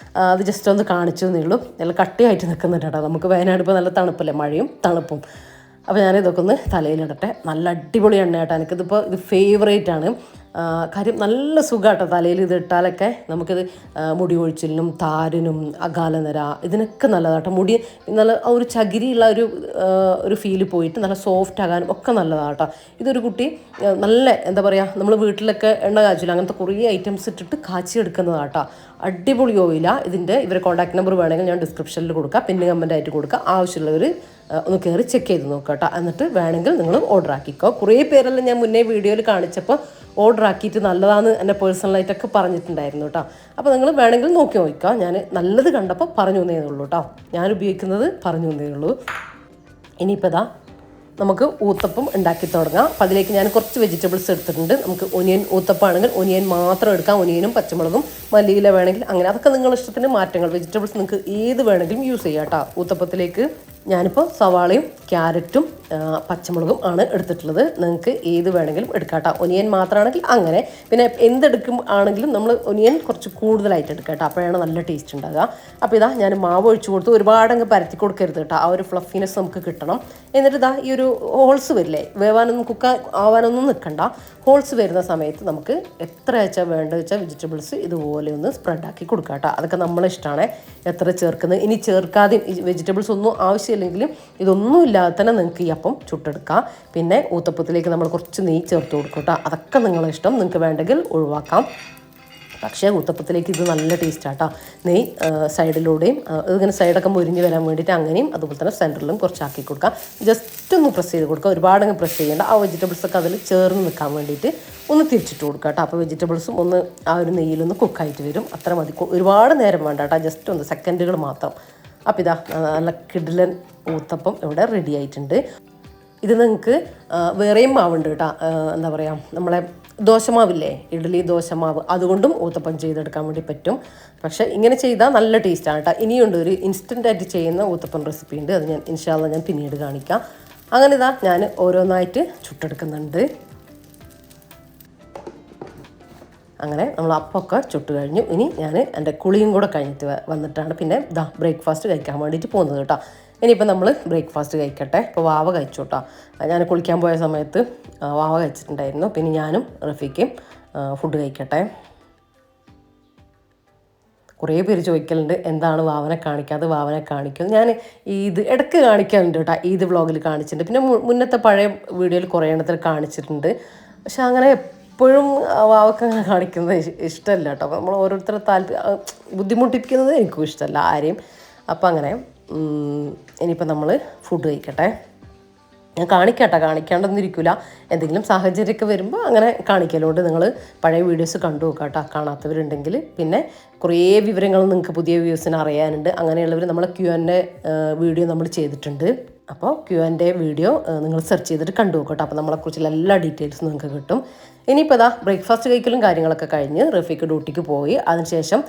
അത് ജസ്റ്റ് ഒന്ന് കാണിച്ചു എന്നേ ഉള്ളൂ. നല്ല കട്ടിയായിട്ട് നിൽക്കുന്നുണ്ട് കേട്ടോ. നമുക്ക് വയനാട് ഇപ്പോൾ നല്ല തണുപ്പല്ലേ, മഴയും തണുപ്പും. അപ്പോൾ ഞാനിതൊക്കെ ഒന്ന് തലയിലിടട്ടെ. നല്ല അടിപൊളി എണ്ണ കേട്ടോ. എനിക്കിതിപ്പോൾ ഇത് ഫേവറേറ്റ് ആണ്. കാര്യം നല്ല സുഖമാട്ടോ തലയിൽ ഇത് ഇട്ടാലൊക്കെ. നമുക്കിത് മുടി ഒഴിച്ചിലിനും താരനും അകാലനര ഇതിനൊക്കെ നല്ലതാട്ടോ. മുടി നല്ല ഒരു ചകിരിയുള്ള ഒരു ഫീല് പോയിട്ട് നല്ല സോഫ്റ്റ് ആകാനും ഒക്കെ നല്ലതാട്ടോ. ഇതൊരു കുട്ടി നല്ല എന്താ പറയുക, നമ്മൾ വീട്ടിലൊക്കെ എണ്ണ കാച്ചില്ല, അങ്ങനത്തെ കുറേ ഐറ്റംസ് ഇട്ടിട്ട് കാച്ചിയെടുക്കുന്നതാട്ടോ. അടിപൊളി ഓയിലാണ് ഇതിൻ്റെ. ഇവരെ കോൺടാക്ട് നമ്പർ വേണമെങ്കിൽ ഞാൻ ഡിസ്ക്രിപ്ഷനിൽ കൊടുക്കാം, പിന്നെ കമൻ്റ് ആയിട്ട് കൊടുക്കാം. ആവശ്യമുള്ളവർ ഒന്ന് കയറി ചെക്ക് ചെയ്ത് നോക്കുക കേട്ടോ. എന്നിട്ട് വേണമെങ്കിൽ നിങ്ങൾ ഓർഡർ ആക്കിക്കോ. കുറേ പേരെല്ലാം ഞാൻ മുന്നേ വീഡിയോയിൽ കാണിച്ചപ്പോൾ ഓർഡർ ആക്കിയിട്ട് നല്ലതാണെന്ന് എന്നെ പേഴ്സണലായിട്ടൊക്കെ പറഞ്ഞിട്ടുണ്ടായിരുന്നു കേട്ടോ. അപ്പോൾ നിങ്ങൾ വേണമെങ്കിൽ നോക്കി നോക്കുക. ഞാൻ നല്ലത് കണ്ടപ്പോൾ പറഞ്ഞു തന്നേ ഉള്ളൂ കേട്ടോ. ഞാൻ ഉപയോഗിക്കുന്നത് പറഞ്ഞു തന്നേ ഉള്ളൂ. ഇനിയിപ്പോൾ ഇതാ നമുക്ക് ഊത്തപ്പം ഉണ്ടാക്കി തുടങ്ങാം. അപ്പം അതിലേക്ക് ഞാൻ കുറച്ച് വെജിറ്റബിൾസ് എടുത്തിട്ടുണ്ട്. നമുക്ക് ഒനിയൻ ഊത്തപ്പമാണെങ്കിൽ ഒനിയൻ മാത്രം എടുക്കാം. ഒനിയനും പച്ചമുളകും മല്ലിയില വേണമെങ്കിൽ അങ്ങനെ, അതൊക്കെ നിങ്ങളുടെ ഇഷ്ടത്തിന് മാറ്റങ്ങൾ. വെജിറ്റബിൾസ് നിങ്ങൾക്ക് ഏത് വേണമെങ്കിലും യൂസ് ചെയ്യാം കേട്ടോ. ഊത്തപ്പത്തിലേക്ക് ഞാനിപ്പോൾ സവാളയും ക്യാരറ്റും പച്ചമുളകും ആണ് എടുത്തിട്ടുള്ളത്. നിങ്ങൾക്ക് ഏത് വേണമെങ്കിലും എടുക്കാം കേട്ടോ. ഒനിയൻ മാത്രമാണെങ്കിൽ അങ്ങനെ. പിന്നെ എന്തെടുക്കും ആണെങ്കിലും നമ്മൾ ഒനിയൻ കുറച്ച് കൂടുതലായിട്ട് എടുക്കാം കേട്ടോ, അപ്പോഴാണ് നല്ല ടേസ്റ്റ് ഉണ്ടാകുക. അപ്പോൾ ഇതാ ഞാൻ മാവ് ഒഴിച്ചു കൊടുത്ത് ഒരുപാടങ്ങ് പരത്തി കൊടുക്കരുത് കേട്ടോ. ആ ഒരു ഫ്ലഫിനെസ് നമുക്ക് കിട്ടണം. എന്നിട്ട് ഇതാ ഈ ഒരു ഹോൾസ് വരില്ലേ, വേവാനൊന്നും ആവാനൊന്നും നിൽക്കണ്ട. ഹോൾസ് വരുന്ന സമയത്ത് നമുക്ക് എത്ര വെച്ചാൽ വേണ്ടത് വെച്ചാൽ വെജിറ്റബിൾസ് ഇതുപോലെ ഒന്ന് സ്പ്രെഡാക്കി കൊടുക്കാം കേട്ടോ. അതൊക്കെ നമ്മളെ ഇഷ്ടമാണ് എത്ര ചേർക്കുന്നത്. ഇനി ചേർക്കാതെ വെജിറ്റബിൾസ് ഒന്നും ആവശ്യമില്ലെങ്കിലും ഇതൊന്നും ഇല്ലാതെ തന്നെ നിങ്ങൾക്ക് ഈ അപ്പം ചുട്ടെടുക്കാം. പിന്നെ ഊത്തപ്പത്തിലേക്ക് നമ്മൾ കുറച്ച് നെയ്യ് ചേർത്ത് കൊടുക്കും കേട്ടോ. അതൊക്കെ നിങ്ങളെ ഇഷ്ടം, നിങ്ങൾക്ക് വേണ്ടെങ്കിൽ ഒഴിവാക്കാം. പക്ഷേ ഊത്തപ്പത്തിലേക്ക് ഇത് നല്ല ടേസ്റ്റാട്ടോ. നെയ്യ് സൈഡിലൂടെയും ഇതിങ്ങനെ സൈഡൊക്കെ മുരിഞ്ഞ് വരാൻ വേണ്ടിയിട്ട് അങ്ങനെയും, അതുപോലെ തന്നെ സെൻറ്ററിലും കുറച്ചാക്കി കൊടുക്കാം. ജസ്റ്റ് ഒന്ന് പ്രസ് ചെയ്ത് കൊടുക്കുക, ഒരുപാടങ്ങ് പ്രസ് ചെയ്യേണ്ട. ആ വെജിറ്റബിൾസൊക്കെ അതിൽ ചേർന്ന് നിൽക്കാൻ വേണ്ടിയിട്ട് ഒന്ന് തിരിച്ചിട്ട് കൊടുക്കുക കേട്ടോ. അപ്പോൾ വെജിറ്റബിൾസും ഒന്ന് ആ ഒരു നെയ്യിലൊന്ന് കുക്കായിട്ട് വരും. അത്ര മതി, ഒരുപാട് നേരം വേണ്ട കേട്ടോ, ജസ്റ്റ് ഒന്ന് സെക്കൻഡുകൾ മാത്രം. അപ്പോൾ ഇതാ നല്ല കിടിലൻ ഊത്തപ്പം ഇവിടെ റെഡി ആയിട്ടുണ്ട്. ഇത് നിങ്ങൾക്ക് വേറെയും മാവുണ്ട് കേട്ടോ. എന്താ പറയുക, നമ്മളെ ദോശമാവില്ലേ, ഇഡ്ഡലി ദോശമാവ്, അതുകൊണ്ടും ഊത്തപ്പം ചെയ്തെടുക്കാൻ വേണ്ടി പറ്റും. പക്ഷേ ഇങ്ങനെ ചെയ്താൽ നല്ല ടേസ്റ്റാണ് കേട്ടോ. ഇനിയുണ്ട് ഒരു ഇൻസ്റ്റൻ്റായിട്ട് ചെയ്യുന്ന ഊത്തപ്പം റെസിപ്പി ഉണ്ട്, അത് ഞാൻ ഇൻഷാല്ലാ ഞാൻ പിന്നീട് കാണിക്കാം. അങ്ങനെ ഇതാ ഞാൻ ഓരോന്നായിട്ട് ചുട്ടെടുക്കുന്നുണ്ട്. അങ്ങനെ നമ്മൾ അപ്പമൊക്കെ ചുട്ട് കഴിഞ്ഞു. ഇനി ഞാൻ എൻ്റെ കുളിയും കൂടെ കഴിഞ്ഞിട്ട് വന്നിട്ടാണ് പിന്നെ ഇതാ ബ്രേക്ക്ഫാസ്റ്റ് കഴിക്കാൻ വേണ്ടിയിട്ട് പോകുന്നത് കേട്ടോ. ഇനിയിപ്പോൾ നമ്മൾ ബ്രേക്ക്ഫാസ്റ്റ് കഴിക്കട്ടെ. ഇപ്പോൾ വാവ കഴിച്ചു കേട്ടോ. ഞാൻ കുളിക്കാൻ പോയ സമയത്ത് വാവ കഴിച്ചിട്ടുണ്ടായിരുന്നു. പിന്നെ ഞാനും റഫീക്കും ഫുഡ് കഴിക്കട്ടെ. കുറേ പേര് ചോദിക്കലുണ്ട് എന്താണ് വാവനെ കാണിക്കാതെ, വാവനെ കാണിക്കുന്നത്. ഞാൻ ഇത് ഇടയ്ക്ക് കാണിക്കാറുണ്ട് കേട്ടോ. ഈദ് വ്ളോഗിൽ കാണിച്ചിട്ടുണ്ട്, പിന്നെ മുന്നത്തെ പഴയ വീഡിയോയിൽ കുറേ എണ്ണത്തിൽ കാണിച്ചിട്ടുണ്ട്. പക്ഷെ അങ്ങനെ എപ്പോഴും വാവക്ക് അങ്ങനെ കാണിക്കുന്നത് ഇഷ്ടമല്ല കേട്ടോ. അപ്പോൾ നമ്മൾ ഓരോരുത്തരുടെ ബുദ്ധിമുട്ടിപ്പിക്കുന്നത് എനിക്കും ഇഷ്ടമല്ല ആരെയും. അപ്പോൾ അങ്ങനെ ഇനിയിപ്പോൾ നമ്മൾ ഫുഡ് കഴിക്കട്ടെ. ഞാൻ കാണിക്കട്ടെ, കാണിക്കാണ്ടൊന്നിരിക്കില്ല. എന്തെങ്കിലും സാഹചര്യമൊക്കെ വരുമ്പോൾ അങ്ങനെ കാണിക്കലുണ്ട്. നിങ്ങൾ പഴയ വീഡിയോസ് കണ്ടു നോക്കാം കേട്ടോ, കാണാത്തവരുണ്ടെങ്കിൽ. പിന്നെ കുറേ വിവരങ്ങൾ നിങ്ങൾക്ക് പുതിയ വ്യൂസിന് അറിയാനുണ്ട്. അങ്ങനെയുള്ളവർ നമ്മളെ Q&A വീഡിയോ നമ്മൾ ചെയ്തിട്ടുണ്ട്. അപ്പോൾ Q&A വീഡിയോ നിങ്ങൾ സെർച്ച് ചെയ്തിട്ട് കണ്ടു നോക്കാം കേട്ടോ. അപ്പോൾ നമ്മളെക്കുറിച്ചുള്ള എല്ലാ ഡീറ്റെയിൽസും നിങ്ങൾക്ക് കിട്ടും. ഇനിയിപ്പോൾ ഇതാ ബ്രേക്ക്ഫാസ്റ്റ് കഴിക്കലും കാര്യങ്ങളൊക്കെ കഴിഞ്ഞ് റഫീക്ക് ഡ്യൂട്ടിക്ക് പോയി. അതിനുശേഷം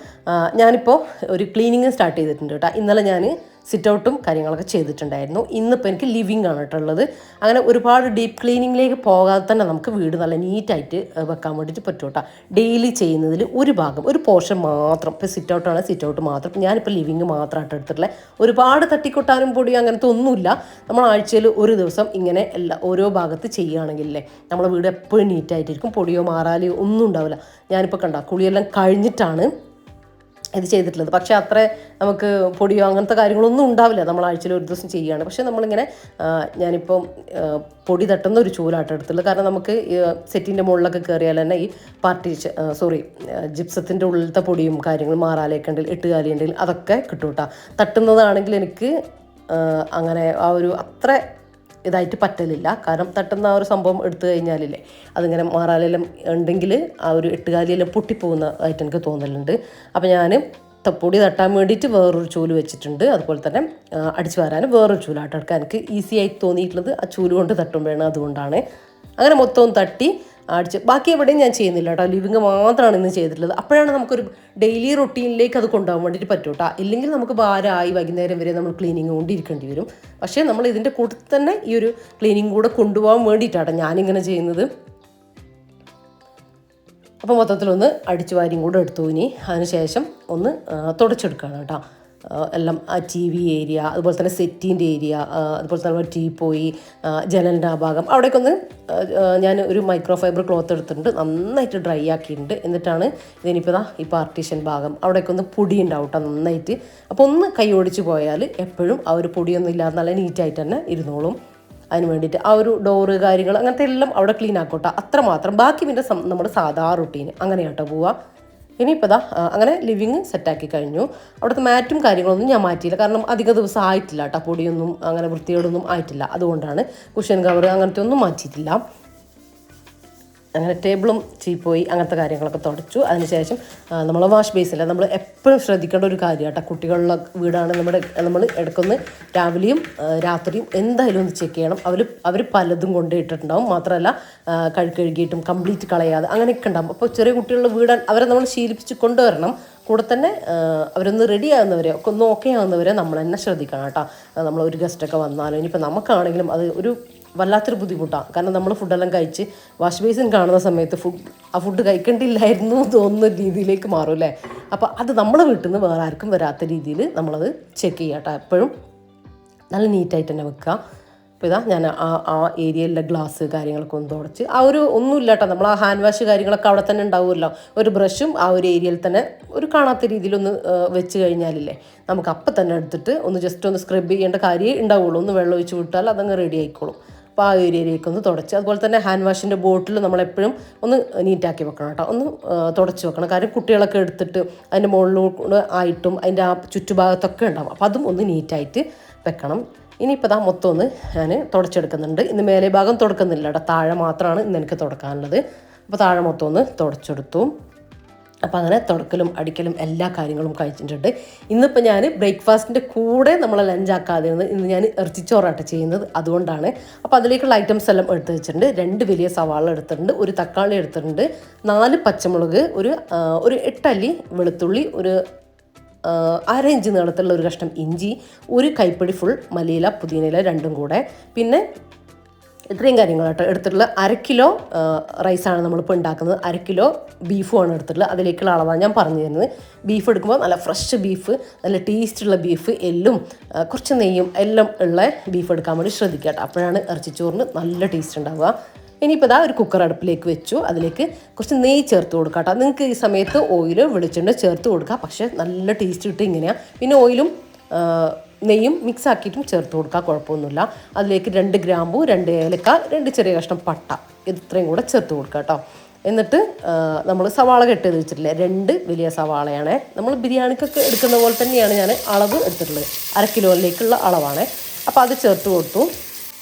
ഞാനിപ്പോൾ ഒരു ക്ലീനിങ് സ്റ്റാർട്ട് ചെയ്തിട്ടുണ്ട് കേട്ടോ. ഇന്നലെ ഞാൻ സിറ്റ് ഔട്ടും കാര്യങ്ങളൊക്കെ ചെയ്തിട്ടുണ്ടായിരുന്നു. ഇന്നിപ്പോൾ എനിക്ക് ലിവിങ് ആണ് കേട്ടോ ഉള്ളത്. അങ്ങനെ ഒരുപാട് ഡീപ്പ് ക്ലീനിങ്ങിലേക്ക് പോകാതെ തന്നെ നമുക്ക് വീട് നല്ല നീറ്റായിട്ട് വെക്കാൻ വേണ്ടിയിട്ട് പറ്റും കേട്ടോ. ഡെയിലി ചെയ്യുന്നതിൽ ഒരു ഭാഗം, ഒരു പോർഷൻ മാത്രം, ഇപ്പോൾ സിറ്റ് ഔട്ടാണ് സിറ്റ് ഔട്ട് മാത്രം. ഞാനിപ്പോൾ ലിവിങ് മാത്രമായിട്ട് എടുത്തിട്ടുള്ളത്. ഒരുപാട് തട്ടിക്കൊട്ടാനും പൊടിയോ അങ്ങനത്തെ ഒന്നുമില്ല. നമ്മൾ ആഴ്ചയിൽ ഒരു ദിവസം ഇങ്ങനെ ഓരോ ഭാഗത്ത് ചെയ്യുകയാണെങ്കിലേ നമ്മളെ വീട് എപ്പോഴും നീറ്റായിട്ടിരിക്കും. പൊടിയോ മാറാലിയോ ഒന്നും ഉണ്ടാവില്ല. ഞാനിപ്പോൾ കണ്ട കുളിയെല്ലാം കഴിഞ്ഞിട്ടാണ് ഇത് ചെയ്തിട്ടുള്ളത്. പക്ഷേ അത്ര നമുക്ക് പൊടിയോ അങ്ങനത്തെ കാര്യങ്ങളൊന്നും ഉണ്ടാവില്ല. നമ്മൾ ആഴ്ചയിൽ ഒരു ദിവസം ചെയ്യുകയാണ്. പക്ഷേ നമ്മളിങ്ങനെ ഞാനിപ്പം പൊടി തട്ടുന്ന ഒരു ചൂലാട്ടം എടുത്തുള്ളത്. കാരണം നമുക്ക് സെറ്റിൻ്റെ മുകളിലൊക്കെ കയറിയാൽ തന്നെ ഈ ജിപ്സത്തിൻ്റെ ഉള്ളിലത്തെ പൊടിയും കാര്യങ്ങളും മാറാലൊക്കെ ഉണ്ടെങ്കിൽ, എട്ടുകാലി ഉണ്ടെങ്കിൽ അതൊക്കെ കിട്ടും കേട്ടോ. തട്ടുന്നതാണെങ്കിൽ എനിക്ക് അങ്ങനെ ആ ഒരു അത്ര ഇതായിട്ട് പറ്റലില്ല. കാരണം തട്ടുന്ന ആ ഒരു സംഭവം എടുത്തു കഴിഞ്ഞാലില്ലേ അതിങ്ങനെ മാറാലെല്ലാം ഉണ്ടെങ്കിൽ ആ ഒരു എട്ടുകാലിയെല്ലാം പൊട്ടിപ്പോകുന്നതായിട്ട് എനിക്ക് തോന്നലുണ്ട്. അപ്പോൾ ഞാൻ പൊടി തട്ടാൻ വേണ്ടിയിട്ട് വേറൊരു ചൂല് വെച്ചിട്ടുണ്ട്. അതുപോലെ തന്നെ അടിച്ചു വരാൻ വേറൊരു ചൂലാട്ടെടുക്കാൻ എനിക്ക് ഈസി ആയിട്ട് തോന്നിയിട്ടുള്ളത് ആ ചൂല് കൊണ്ട് തട്ടുമ്പോഴാണ്. അതുകൊണ്ടാണ് അങ്ങനെ മൊത്തവും തട്ടി അടിച്ച്. ബാക്കി എവിടെയും ഞാൻ ചെയ്യുന്നില്ല കേട്ടോ, ലിവിങ് മാത്രമാണ് ഇന്ന് ചെയ്തിട്ടുള്ളത്. അപ്പോഴാണ് നമുക്കൊരു ഡെയിലി റൊട്ടീനിലേക്ക് അത് കൊണ്ടുപോകാൻ വേണ്ടിയിട്ട് പറ്റും കേട്ടോ. ഇല്ലെങ്കിൽ നമുക്ക് ഭാരമായി വൈകുന്നേരം വരെ നമ്മൾ ക്ലീനിങ് കൊണ്ടിരിക്കേണ്ടി വരും. പക്ഷേ നമ്മൾ ഇതിൻ്റെ കൂട്ടത്തിൽ തന്നെ ഈ ഒരു ക്ലീനിങ് കൂടെ കൊണ്ടുപോകാൻ വേണ്ടിയിട്ടാണ് ഞാനിങ്ങനെ ചെയ്യുന്നത്. അപ്പോൾ മൊത്തത്തിലൊന്ന് അടിച്ചു വാരിയും കൂടെ എടുത്തു. ഇനി അതിനുശേഷം ഒന്ന് തുടച്ചെടുക്കുകയാണ് കേട്ടോ. എല്ലാം ആ ടി വി ഏരിയ, അതുപോലെ തന്നെ സെറ്റിൻ്റെ ഏരിയ, അതുപോലെ തന്നെ ടീപ്പോയി, ജനലിൻ്റെ ആ ഭാഗം അവിടേക്ക് ഒന്ന് ഞാൻ ഒരു മൈക്രോ ഫൈബർ ക്ലോത്ത് എടുത്തിട്ടുണ്ട്, നന്നായിട്ട് ഡ്രൈ ആക്കിയിട്ടുണ്ട്. എന്നിട്ടാണ് ഇതിനിപ്പോൾ ഈ പാർട്ടീഷൻ ഭാഗം അവിടേക്കൊന്ന് പൊടി ഉണ്ടാവും കേട്ടോ നന്നായിട്ട്. അപ്പോൾ ഒന്ന് കൈ ഓടിച്ച് പോയാൽ എപ്പോഴും ആ ഒരു പൊടിയൊന്നും ഇല്ലാതെ നല്ല നീറ്റായിട്ട് തന്നെ ഇരുന്നോളും. അതിന് വേണ്ടിയിട്ട് ആ ഒരു ഡോറ് കാര്യങ്ങൾ അങ്ങനത്തെ എല്ലാം അവിടെ ക്ലീൻ ആക്കോട്ടെ, അത്രമാത്രം. ബാക്കി പിന്നെ നമ്മുടെ സാധാ റുട്ടീൻ അങ്ങനെയാട്ടോ പോവുക. ഇനിയിപ്പോൾ അങ്ങനെ ലിവിങ് സെറ്റാക്കി കഴിഞ്ഞു. അവിടുത്തെ മാറ്റും കാര്യങ്ങളൊന്നും ഞാൻ മാറ്റിയില്ല, കാരണം അധിക ദിവസം ആയിട്ടില്ല കേട്ടോ, പൊടിയൊന്നും അങ്ങനെ വൃത്തിയോടൊന്നും ആയിട്ടില്ല. അതുകൊണ്ടാണ് കുഷൻ കവർ അങ്ങനത്തെ ഒന്നും മാറ്റിയിട്ടില്ല. അങ്ങനെ ടേബിളും ചീപ്പോയി അങ്ങനത്തെ കാര്യങ്ങളൊക്കെ തുടച്ചു. അതിനുശേഷം നമ്മൾ വാഷ് ബേസില്ല, നമ്മൾ എപ്പോഴും ശ്രദ്ധിക്കേണ്ട ഒരു കാര്യം കേട്ടോ. കുട്ടികളുടെ വീടാണ് നമ്മൾ ഇടയ്ക്കൊന്ന് രാവിലെയും രാത്രിയും എന്തായാലും ഒന്ന് ചെക്ക് ചെയ്യണം. അവർ പലതും കൊണ്ടിട്ടിട്ടുണ്ടാവും. മാത്രമല്ല കഴുകിയിട്ടും കംപ്ലീറ്റ് കളയാതെ അങ്ങനെയൊക്കെ ഉണ്ടാകും. അപ്പോൾ ചെറിയ കുട്ടികളുടെ വീടാണ്, അവരെ നമ്മൾ ശീലിപ്പിച്ച് കൊണ്ടുവരണം. കൂടെ തന്നെ അവരൊന്ന് റെഡി ആകുന്നവരെ ഒക്കെ ഒന്ന് ഓക്കെ ആകുന്നവരെ നമ്മൾ തന്നെ ശ്രദ്ധിക്കണം കേട്ടോ. നമ്മൾ ഒരു ഗസ്റ്റൊക്കെ വന്നാലും ഇനിയിപ്പോൾ നമുക്കാണെങ്കിലും അത് ഒരു വല്ലാത്തൊരു ബുദ്ധിമുട്ടാണ്. കാരണം നമ്മൾ ഫുഡെല്ലാം കഴിച്ച് വാഷ് ബേസിൻ കാണുന്ന സമയത്ത് ആ ഫുഡ് കഴിക്കേണ്ടില്ലായിരുന്നു തോന്നുന്ന രീതിയിലേക്ക് മാറും അല്ലേ. അപ്പോൾ അത് നമ്മളെ വീട്ടിൽ നിന്ന് വേറെ ആർക്കും വരാത്ത രീതിയിൽ നമ്മളത് ചെക്ക് ചെയ്യാം കേട്ടോ. എപ്പോഴും നല്ല നീറ്റായിട്ട് തന്നെ വെക്കുക. അപ്പോൾ ഞാൻ ആ ഏരിയയിലെ ഗ്ലാസ് കാര്യങ്ങളൊക്കെ ഒന്ന് തുടച്ച് ആ ഒരു ഒന്നുമില്ല കേട്ടോ. നമ്മൾ ആ ഹാൻഡ് വാഷ് കാര്യങ്ങളൊക്കെ അവിടെ തന്നെ ഉണ്ടാവുമല്ലോ. ഒരു ബ്രഷും ആ ഒരു ഏരിയയിൽ തന്നെ ഒരു കാണാത്ത രീതിയിലൊന്ന് വെച്ച് കഴിഞ്ഞാലില്ലേ നമുക്ക് അപ്പം തന്നെ എടുത്തിട്ട് ഒന്ന് ജസ്റ്റ് ഒന്ന് സ്ക്രബ് ചെയ്യേണ്ട കാര്യമേ ഉണ്ടാവുള്ളൂ. ഒന്ന് വെള്ളം ഒഴിച്ച് വിട്ടാൽ അതങ്ങ് റെഡി ആയിക്കോളും. അപ്പോൾ ആ ഏരിയയിലേക്ക് ഒന്ന് തുടച്ച്, അതുപോലെ തന്നെ ഹാൻഡ് വാഷിൻ്റെ ബോട്ടിൽ നമ്മളെപ്പോഴും ഒന്ന് നീറ്റാക്കി വെക്കണം കേട്ടോ, ഒന്ന് തുടച്ച് വെക്കണം. കാര്യം കുട്ടികളൊക്കെ എടുത്തിട്ട് അതിൻ്റെ മുകളിലൂടെ ആയിട്ടും അതിൻ്റെ ആ ചുറ്റുഭാഗത്തൊക്കെ ഉണ്ടാവും. അപ്പോൾ അതും ഒന്ന് നീറ്റായിട്ട് വെക്കണം. ഇനിയിപ്പോൾ മൊത്തം ഒന്ന് ഞാൻ തുടച്ചെടുക്കുന്നുണ്ട്. ഇന്ന് മേലെ ഭാഗം തുടക്കുന്നില്ല കേട്ടോ, താഴെ മാത്രമാണ് ഇന്ന് എനിക്ക് തുടക്കാനുള്ളത്. അപ്പോൾ താഴെ മൊത്തം ഒന്ന് തുടച്ചെടുത്തു. അപ്പോൾ അങ്ങനെ തുടക്കലും അടിക്കലും എല്ലാ കാര്യങ്ങളും കഴിച്ചിട്ടുണ്ട്. ഇന്നിപ്പോൾ ഞാൻ ബ്രേക്ക്ഫാസ്റ്റിൻ്റെ കൂടെ നമ്മൾ ലഞ്ചാക്കാതിരുന്നത് ഇന്ന് ഞാൻ ഇറച്ചിച്ചോറായിട്ട് ചെയ്യുന്നത്, അതുകൊണ്ടാണ്. അപ്പോൾ അതിലേക്കുള്ള ഐറ്റംസ് എല്ലാം എടുത്ത് വെച്ചിട്ടുണ്ട്. 2 വലിയ സവാള എടുത്തിട്ടുണ്ട്, ഒരു തക്കാളി എടുത്തിട്ടുണ്ട്, 4 പച്ചമുളക്, ഒരു 8 അല്ലി വെളുത്തുള്ളി, ഒരു 1/2 ഇഞ്ച് നീളത്തിലുള്ള ഒരു കഷ്ണം ഇഞ്ചി, ഒരു കൈപ്പിടി ഫുൾ മല്ലിയില പുതിനയില രണ്ടും കൂടെ, പിന്നെ ഇത്രയും കാര്യങ്ങളാട്ടോ എടുത്തിട്ടുള്ള. 1/2 കിലോ റൈസാണ് നമ്മളിപ്പോൾ ഉണ്ടാക്കുന്നത്, 1/2 കിലോ ബീഫുമാണ് എടുത്തിട്ടുള്ളത്. അതിലേക്കുള്ള അളവാണ് ഞാൻ പറഞ്ഞു തരുന്നത്. ബീഫ് എടുക്കുമ്പോൾ നല്ല ഫ്രഷ് ബീഫ്, നല്ല ടേസ്റ്റുള്ള ബീഫ്, എല്ലും കുറച്ച് നെയ്യും എല്ലാം ഉള്ള ബീഫ് എടുക്കാൻ വേണ്ടി ശ്രദ്ധിക്കുക കേട്ടോ. അപ്പോഴാണ് ഇറച്ചിച്ചോറിന് നല്ല ടേസ്റ്റ് ഉണ്ടാവുക. ഇനിയിപ്പോൾ ഒരു കുക്കർ അടുപ്പിലേക്ക് വെച്ചു, അതിലേക്ക് കുറച്ച് നെയ്യ് ചേർത്ത് കൊടുക്കാം കേട്ടോ. നിങ്ങൾക്ക് ഈ സമയത്ത് ഓയിൽ വെളിച്ചെണ്ണ ചേർത്ത് കൊടുക്കുക, പക്ഷേ നല്ല ടേസ്റ്റ് കിട്ടും ഇങ്ങനെയാണ്. പിന്നെ ഓയിലും നെയ്യും മിക്സ് ആക്കിയിട്ടും ചേർത്ത് കൊടുക്കുക, കുഴപ്പമൊന്നുമില്ല. അതിലേക്ക് 2 ഗ്രാമ്പു, 2 ഏലക്ക, 2 ചെറിയ കഷ്ണം പട്ട, ഇത്രയും കൂടെ ചേർത്ത് കൊടുക്കുക കേട്ടോ. എന്നിട്ട് നമ്മൾ സവാള കട്ട് ചെയ്ത് വെച്ചിട്ടില്ലേ, 2 വലിയ സവാളയാണ്. നമ്മൾ ബിരിയാണിക്കൊക്കെ എടുക്കുന്ന പോലെ തന്നെയാണ് ഞാൻ അളവ് എടുത്തിട്ടുള്ളത്, 1/2 കിലോയിലേക്കുള്ള അളവാണ്. അപ്പോൾ അത് ചേർത്ത് കൊടുത്തു.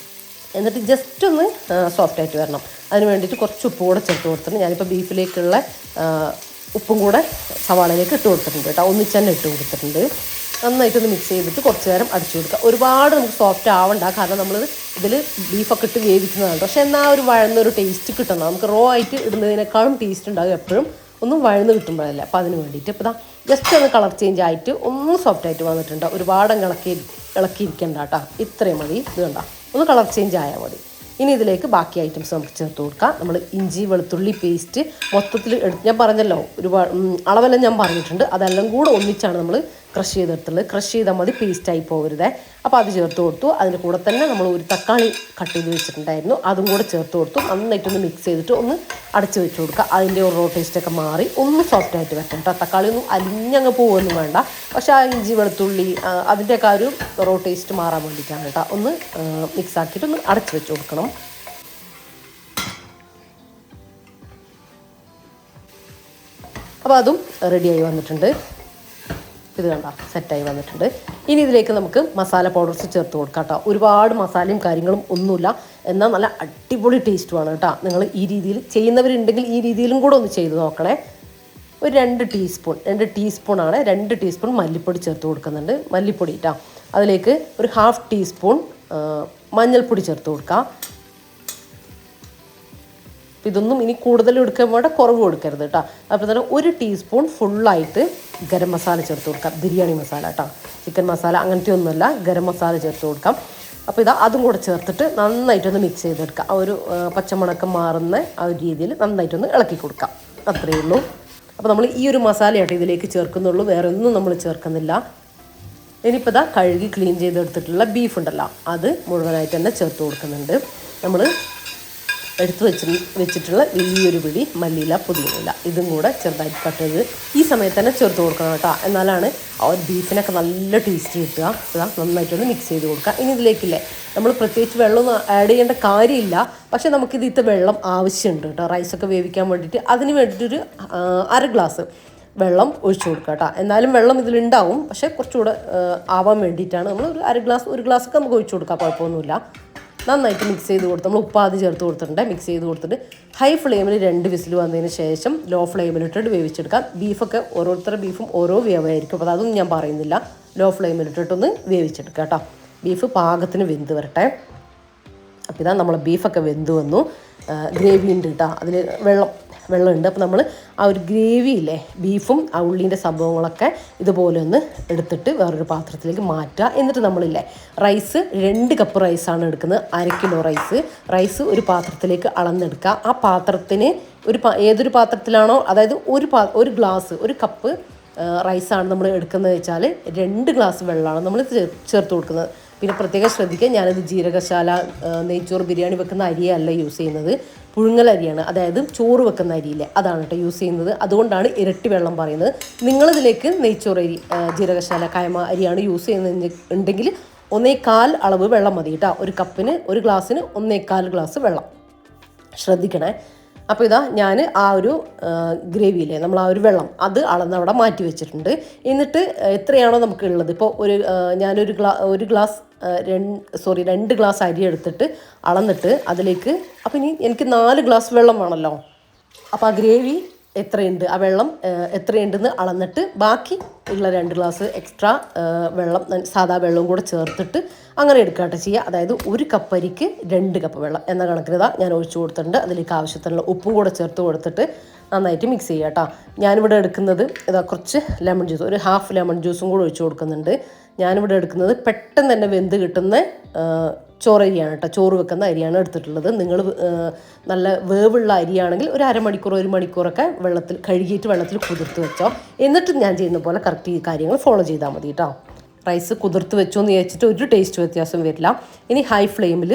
എന്നിട്ട് ജസ്റ്റ് ഒന്ന് സോഫ്റ്റായിട്ട് വരണം, അതിന് വേണ്ടിയിട്ട് കുറച്ച് ഉപ്പ് കൂടെ ചേർത്ത് കൊടുത്തിട്ടുണ്ട്. ഞാനിപ്പോൾ ബീഫിലേക്കുള്ള ഉപ്പും കൂടെ സവാളയിലേക്ക് ഇട്ട് കൊടുത്തിട്ടുണ്ട് കേട്ടോ, ഒന്നിച്ച് തന്നെ ഇട്ട് കൊടുത്തിട്ടുണ്ട്. നന്നായിട്ടൊന്ന് മിക്സ് ചെയ്തിട്ട് കുറച്ച് നേരം അടിച്ചു കൊടുക്കുക. ഒരുപാട് നമുക്ക് സോഫ്റ്റ് ആവണ്ട, കാരണം നമ്മൾ ഇതിൽ ബീഫൊക്കെ ഇട്ട് വേവിക്കുന്നതാണ്. പക്ഷേ എന്നാൽ ഒരു വഴന്നൊരു ടേസ്റ്റ് കിട്ടണം. നമുക്ക് റോ ആയിട്ട് ഇടുന്നതിനേക്കാളും ടേസ്റ്റ് ഉണ്ടാകും എപ്പോഴും ഒന്നും വഴന്ന് കിട്ടുമ്പോഴല്ല. അപ്പോൾ അതിന് വേണ്ടിയിട്ട് ഇപ്പോൾ ജസ്റ്റ് ഒന്ന് കളർ ചേഞ്ച് ആയിട്ട് ഒന്ന് സോഫ്റ്റായിട്ട് വന്നിട്ടുണ്ട്. ഒരുപാട് ഇളക്കിയിരിക്കണ്ട കേട്ടോ, ഇത്രയും മതി. ഇത് കണ്ട ഒന്ന് കളർ ചേഞ്ച് ആയാൽ മതി. ഇനി ഇതിലേക്ക് ബാക്കി ഐറ്റംസ് നമുക്ക് ചേർത്ത് കൊടുക്കാം. നമ്മൾ ഇഞ്ചി വെളുത്തുള്ളി പേസ്റ്റ് മൊത്തത്തിൽ ഞാൻ പറഞ്ഞല്ലോ, ഒരുപാട് അളവെല്ലാം ഞാൻ പറഞ്ഞിട്ടുണ്ട്. അതെല്ലാം കൂടെ ഒന്നിച്ചാണ് നമ്മൾ ക്രഷ് ചെയ്തെടുത്തുള്ളത്. ക്രഷ് ചെയ്താൽ മതി, പേസ്റ്റായി പോകരുത്. അപ്പോൾ അത് ചേർത്ത് കൊടുത്തു. അതിൻ്റെ കൂടെ തന്നെ നമ്മൾ ഒരു തക്കാളി കട്ട് ചെയ്ത് വെച്ചിട്ടുണ്ടായിരുന്നു, അതും കൂടെ ചേർത്ത് കൊടുത്തു. നന്നായിട്ടൊന്ന് മിക്സ് ചെയ്തിട്ട് ഒന്ന് അടച്ച് വെച്ച് കൊടുക്കുക. അതിൻ്റെ ഒരു റോ ടേസ്റ്റൊക്കെ മാറി ഒന്ന് സോഫ്റ്റായിട്ട് വെക്കണം കേട്ടോ. തക്കാളി ഒന്നും അലിഞ്ഞങ്ങ് പോകുമൊന്നും വേണ്ട, പക്ഷേ ആ ഇഞ്ചി വെളുത്തുള്ളി അതിൻ്റെയൊക്കെ ഒരു റോ ടേസ്റ്റ് മാറാൻ വേണ്ടിയിട്ടാണ് കേട്ടോ. ഒന്ന് മിക്സ് ആക്കിയിട്ട് ഒന്ന് അടച്ച് വെച്ച് കൊടുക്കണം. അപ്പോൾ അതും റെഡിയായി വന്നിട്ടുണ്ട്. ഇത് കണ്ട സെറ്റായി വന്നിട്ടുണ്ട്. ഇനി ഇതിലേക്ക് നമുക്ക് മസാല പൗഡേഴ്സ് ചേർത്ത് കൊടുക്കാം കേട്ടോ. ഒരുപാട് മസാലയും കാര്യങ്ങളും ഒന്നുമില്ല, എന്നാൽ നല്ല അടിപൊളി ടേസ്റ്റുമാണ് കേട്ടോ. നിങ്ങൾ ഈ രീതിയിൽ ചെയ്യുന്നവരുണ്ടെങ്കിൽ ഈ രീതിയിലും കൂടെ ഒന്ന് ചെയ്ത് നോക്കണേ. ഒരു 2 ടീസ്പൂണാണ് 2 ടീസ്പൂൺ മല്ലിപ്പൊടി ചേർത്ത് കൊടുക്കുന്നുണ്ട്. മല്ലിപ്പൊടി കേട്ടോ. അതിലേക്ക് ഒരു 1/2 ടീസ്പൂൺ മഞ്ഞൾപ്പൊടി ചേർത്ത് കൊടുക്കാം. ഇതൊന്നും ഇനി കൂടുതൽ എടുക്കാൻ വേണ്ട, കുറവ് കൊടുക്കരുത് കേട്ടോ. അപ്പോൾ തന്നെ 1 ടീസ്പൂൺ ഫുള്ളായിട്ട് ഗരം മസാല ചേർത്ത് കൊടുക്കാം. ബിരിയാണി മസാല കേട്ടോ, ചിക്കൻ മസാല അങ്ങനത്തെ ഒന്നുമല്ല, ഗരം മസാല ചേർത്ത് കൊടുക്കാം. അപ്പോൾ അതും കൂടെ ചേർത്തിട്ട് നന്നായിട്ടൊന്ന് മിക്സ് ചെയ്തെടുക്കാം. ആ ഒരു പച്ചമണക്കം മാറുന്ന ആ ഒരു രീതിയിൽ നന്നായിട്ടൊന്ന് ഇളക്കി കൊടുക്കാം. അത്രയേ ഉള്ളൂ. അപ്പോൾ നമ്മൾ ഈ ഒരു മസാലയായിട്ട് ഇതിലേക്ക് ചേർക്കുന്നുള്ളൂ, വേറെ ഒന്നും നമ്മൾ ചേർക്കുന്നില്ല. ഇനിയിപ്പോൾ കഴുകി ക്ലീൻ ചെയ്തെടുത്തിട്ടുള്ള ബീഫ് ഉണ്ടല്ലോ, അത് മുഴുവനായിട്ട് തന്നെ ചേർത്ത് കൊടുക്കുന്നുണ്ട്. നമ്മൾ എടുത്ത് വെച്ചിട്ടുള്ള വലിയൊരു പിടി മല്ലിയില, പുതിനയില, ഇതും കൂടെ ചെറുതായിട്ട് കട്ട് ചെയ്ത് ഈ സമയത്ത് തന്നെ ചേർത്ത് കൊടുക്കണം കേട്ടോ. എന്നാലാണ് ആ ഒരു ബീഫിനൊക്കെ നല്ല ടേസ്റ്റ് കിട്ടുക. നന്നായിട്ടൊന്ന് മിക്സ് ചെയ്ത് കൊടുക്കുക. ഇനി ഇതിലേക്കില്ലേ നമ്മൾ പ്രത്യേകിച്ച് വെള്ളമൊന്നും ആഡ് ചെയ്യേണ്ട കാര്യമില്ല, പക്ഷേ നമുക്കിത് വെള്ളം ആവശ്യമുണ്ട് കേട്ടോ, റൈസൊക്കെ വേവിക്കാൻ വേണ്ടിയിട്ട്. അതിന് വേണ്ടിയിട്ടൊരു 1/2 ഗ്ലാസ് വെള്ളം ഒഴിച്ചു കൊടുക്കുക കേട്ടോ. എന്നാലും വെള്ളം ഇതിലുണ്ടാവും, പക്ഷേ കുറച്ചുകൂടെ ആവാൻ വേണ്ടിയിട്ടാണ് നമ്മൾ ഒരു 1 ഗ്ലാസ്സൊക്കെ നമുക്ക് ഒഴിച്ചു കൊടുക്കാം, കുഴപ്പമൊന്നുമില്ല. നന്നായിട്ട് മിക്സ് ചെയ്ത് കൊടുത്ത് നമ്മൾ ഉപ്പ് ആദ്യം ചേർത്ത് കൊടുത്തിട്ടുണ്ട്. മിക്സ് ചെയ്ത് കൊടുത്തിട്ട് ഹൈ ഫ്ലെയിമിൽ 2 വിസിൽ വന്നതിന് ശേഷം ലോ ഫ്ലെയിമിലിട്ടിട്ട് വേവിച്ചെടുക്കാം. ബീഫൊക്കെ ഓരോരുത്തരുടെ ബീഫും ഓരോ വേവായിരിക്കും, അപ്പോൾ അതൊന്നും ഞാൻ പറയുന്നില്ല. ലോ ഫ്ലെയിമിലിട്ടിട്ടൊന്ന് വേവിച്ചെടുക്കുക കേട്ടോ. ബീഫ് പാകത്തിന് വെന്ത് വരട്ടെ. അപ്പോൾ നമ്മളെ ബീഫൊക്കെ വെന്ത് വന്നു. ഗ്രേവി ഉണ്ട് കേട്ടോ, അതിൽ വെള്ളമുണ്ട്. അപ്പോൾ നമ്മൾ ആ ഒരു ഗ്രേവിയില്ലേ, ബീഫും ആ ഉള്ളീൻ്റെ സംഭവങ്ങളൊക്കെ ഇതുപോലെ ഒന്ന് എടുത്തിട്ട് വേറൊരു പാത്രത്തിലേക്ക് മാറ്റുക. എന്നിട്ട് നമ്മളില്ലേ റൈസ് 2 കപ്പ് റൈസാണ് എടുക്കുന്നത്, 1/2 കിലോ റൈസ് ഒരു പാത്രത്തിലേക്ക് അളന്നെടുക്കുക. ആ പാത്രത്തിന് ഏതൊരു പാത്രത്തിലാണോ, അതായത് ഒരു ഗ്ലാസ് 1 കപ്പ് റൈസാണ് നമ്മൾ എടുക്കുന്നത് വെച്ചാൽ 2 ഗ്ലാസ് വെള്ളമാണ് നമ്മൾ ചേർത്ത് കൊടുക്കുന്നത്. പിന്നെ പ്രത്യേകം ശ്രദ്ധിക്കുക, ഞാനത് ജീരകശാല നെയ്ച്ചോറ് ബിരിയാണി വെക്കുന്ന അരിയല്ല യൂസ് ചെയ്യുന്നത്, പുഴുങ്ങൽ അരിയാണ്. അതായത് ചോറ് വെക്കുന്ന അരിയില്ലേ, അതാണ് കേട്ടോ യൂസ് ചെയ്യുന്നത്. അതുകൊണ്ടാണ് ഇരട്ടി വെള്ളം പറയുന്നത്. നിങ്ങളിതിലേക്ക് നെയ്ച്ചോറ് അരി, ജീരകശാല കായ്മ അരിയാണ് യൂസ് ചെയ്യുന്നത് ഉണ്ടെങ്കിൽ 1/4 അളവ് വെള്ളം മതി കേട്ടോ. 1 കപ്പിന് 1 ഗ്ലാസ്സിന് 1/4 ഗ്ലാസ് വെള്ളം ശ്രദ്ധിക്കണേ. അപ്പോൾ ഞാൻ ആ ഒരു ഗ്രേവിയില്ലേ, നമ്മൾ ആ ഒരു വെള്ളം അത് അളന്നവിടെ മാറ്റി വെച്ചിട്ടുണ്ട്. എന്നിട്ട് എത്രയാണോ നമുക്ക് ഉള്ളത്, ഇപ്പോൾ ഞാനൊരു 2 ഗ്ലാസ് അരി എടുത്തിട്ട് അളന്നിട്ട് അതിലേക്ക്, അപ്പോൾ ഇനി എനിക്ക് 4 ഗ്ലാസ് വെള്ളം വേണമല്ലോ. അപ്പോൾ ആ ഗ്രേവി എത്രയുണ്ട്, ആ വെള്ളം എത്രയുണ്ടെന്ന് അളന്നിട്ട് ബാക്കി ഉള്ള 2 ഗ്ലാസ് എക്സ്ട്രാ വെള്ളം, സാധാ വെള്ളവും കൂടെ ചേർത്തിട്ട് അങ്ങനെ എടുക്കാട്ടെ ചെയ്യുക. അതായത് 1 കപ്പ് അരിക്ക് 2 കപ്പ് വെള്ളം എന്ന കണക്കിന് ഞാൻ ഒഴിച്ചു കൊടുത്തിട്ടുണ്ട്. അതിലേക്ക് ആവശ്യത്തിനുള്ള ഉപ്പും കൂടെ ചേർത്ത് കൊടുത്തിട്ട് നന്നായിട്ട് മിക്സ് ചെയ്യുക കേട്ടോ. ഞാനിവിടെ എടുക്കുന്നത് കുറച്ച് ലെമൺ ജ്യൂസ്, ഒരു 1/2 ലെമൺ ജ്യൂസും കൂടെ ഒഴിച്ചു കൊടുക്കുന്നുണ്ട്. ഞാനിവിടെ എടുക്കുന്നത് പെട്ടെന്ന് തന്നെ വെന്ത് കിട്ടുന്ന ചോറരിയാണ് കേട്ടോ, ചോറ് വെക്കുന്ന അരിയാണ് എടുത്തിട്ടുള്ളത്. നിങ്ങൾ നല്ല വേവുള്ള അരിയാണെങ്കിൽ ഒരു 1/2 മണിക്കൂർ 1 മണിക്കൂറൊക്കെ കഴുകിയിട്ട് വെള്ളത്തിൽ കുതിർത്ത് വെച്ചോ. എന്നിട്ട് ഞാൻ ചെയ്യുന്ന പോലെ കറക്റ്റ് ഈ കാര്യങ്ങൾ ഫോളോ ചെയ്താൽ മതി കേട്ടോ. റൈസ് കുതിർത്ത് വെച്ചോ എന്ന് വിചാരിച്ചിട്ട് ഒരു ടേസ്റ്റ് വ്യത്യാസം വരില്ല. ഇനി ഹൈ ഫ്ലെയിമിൽ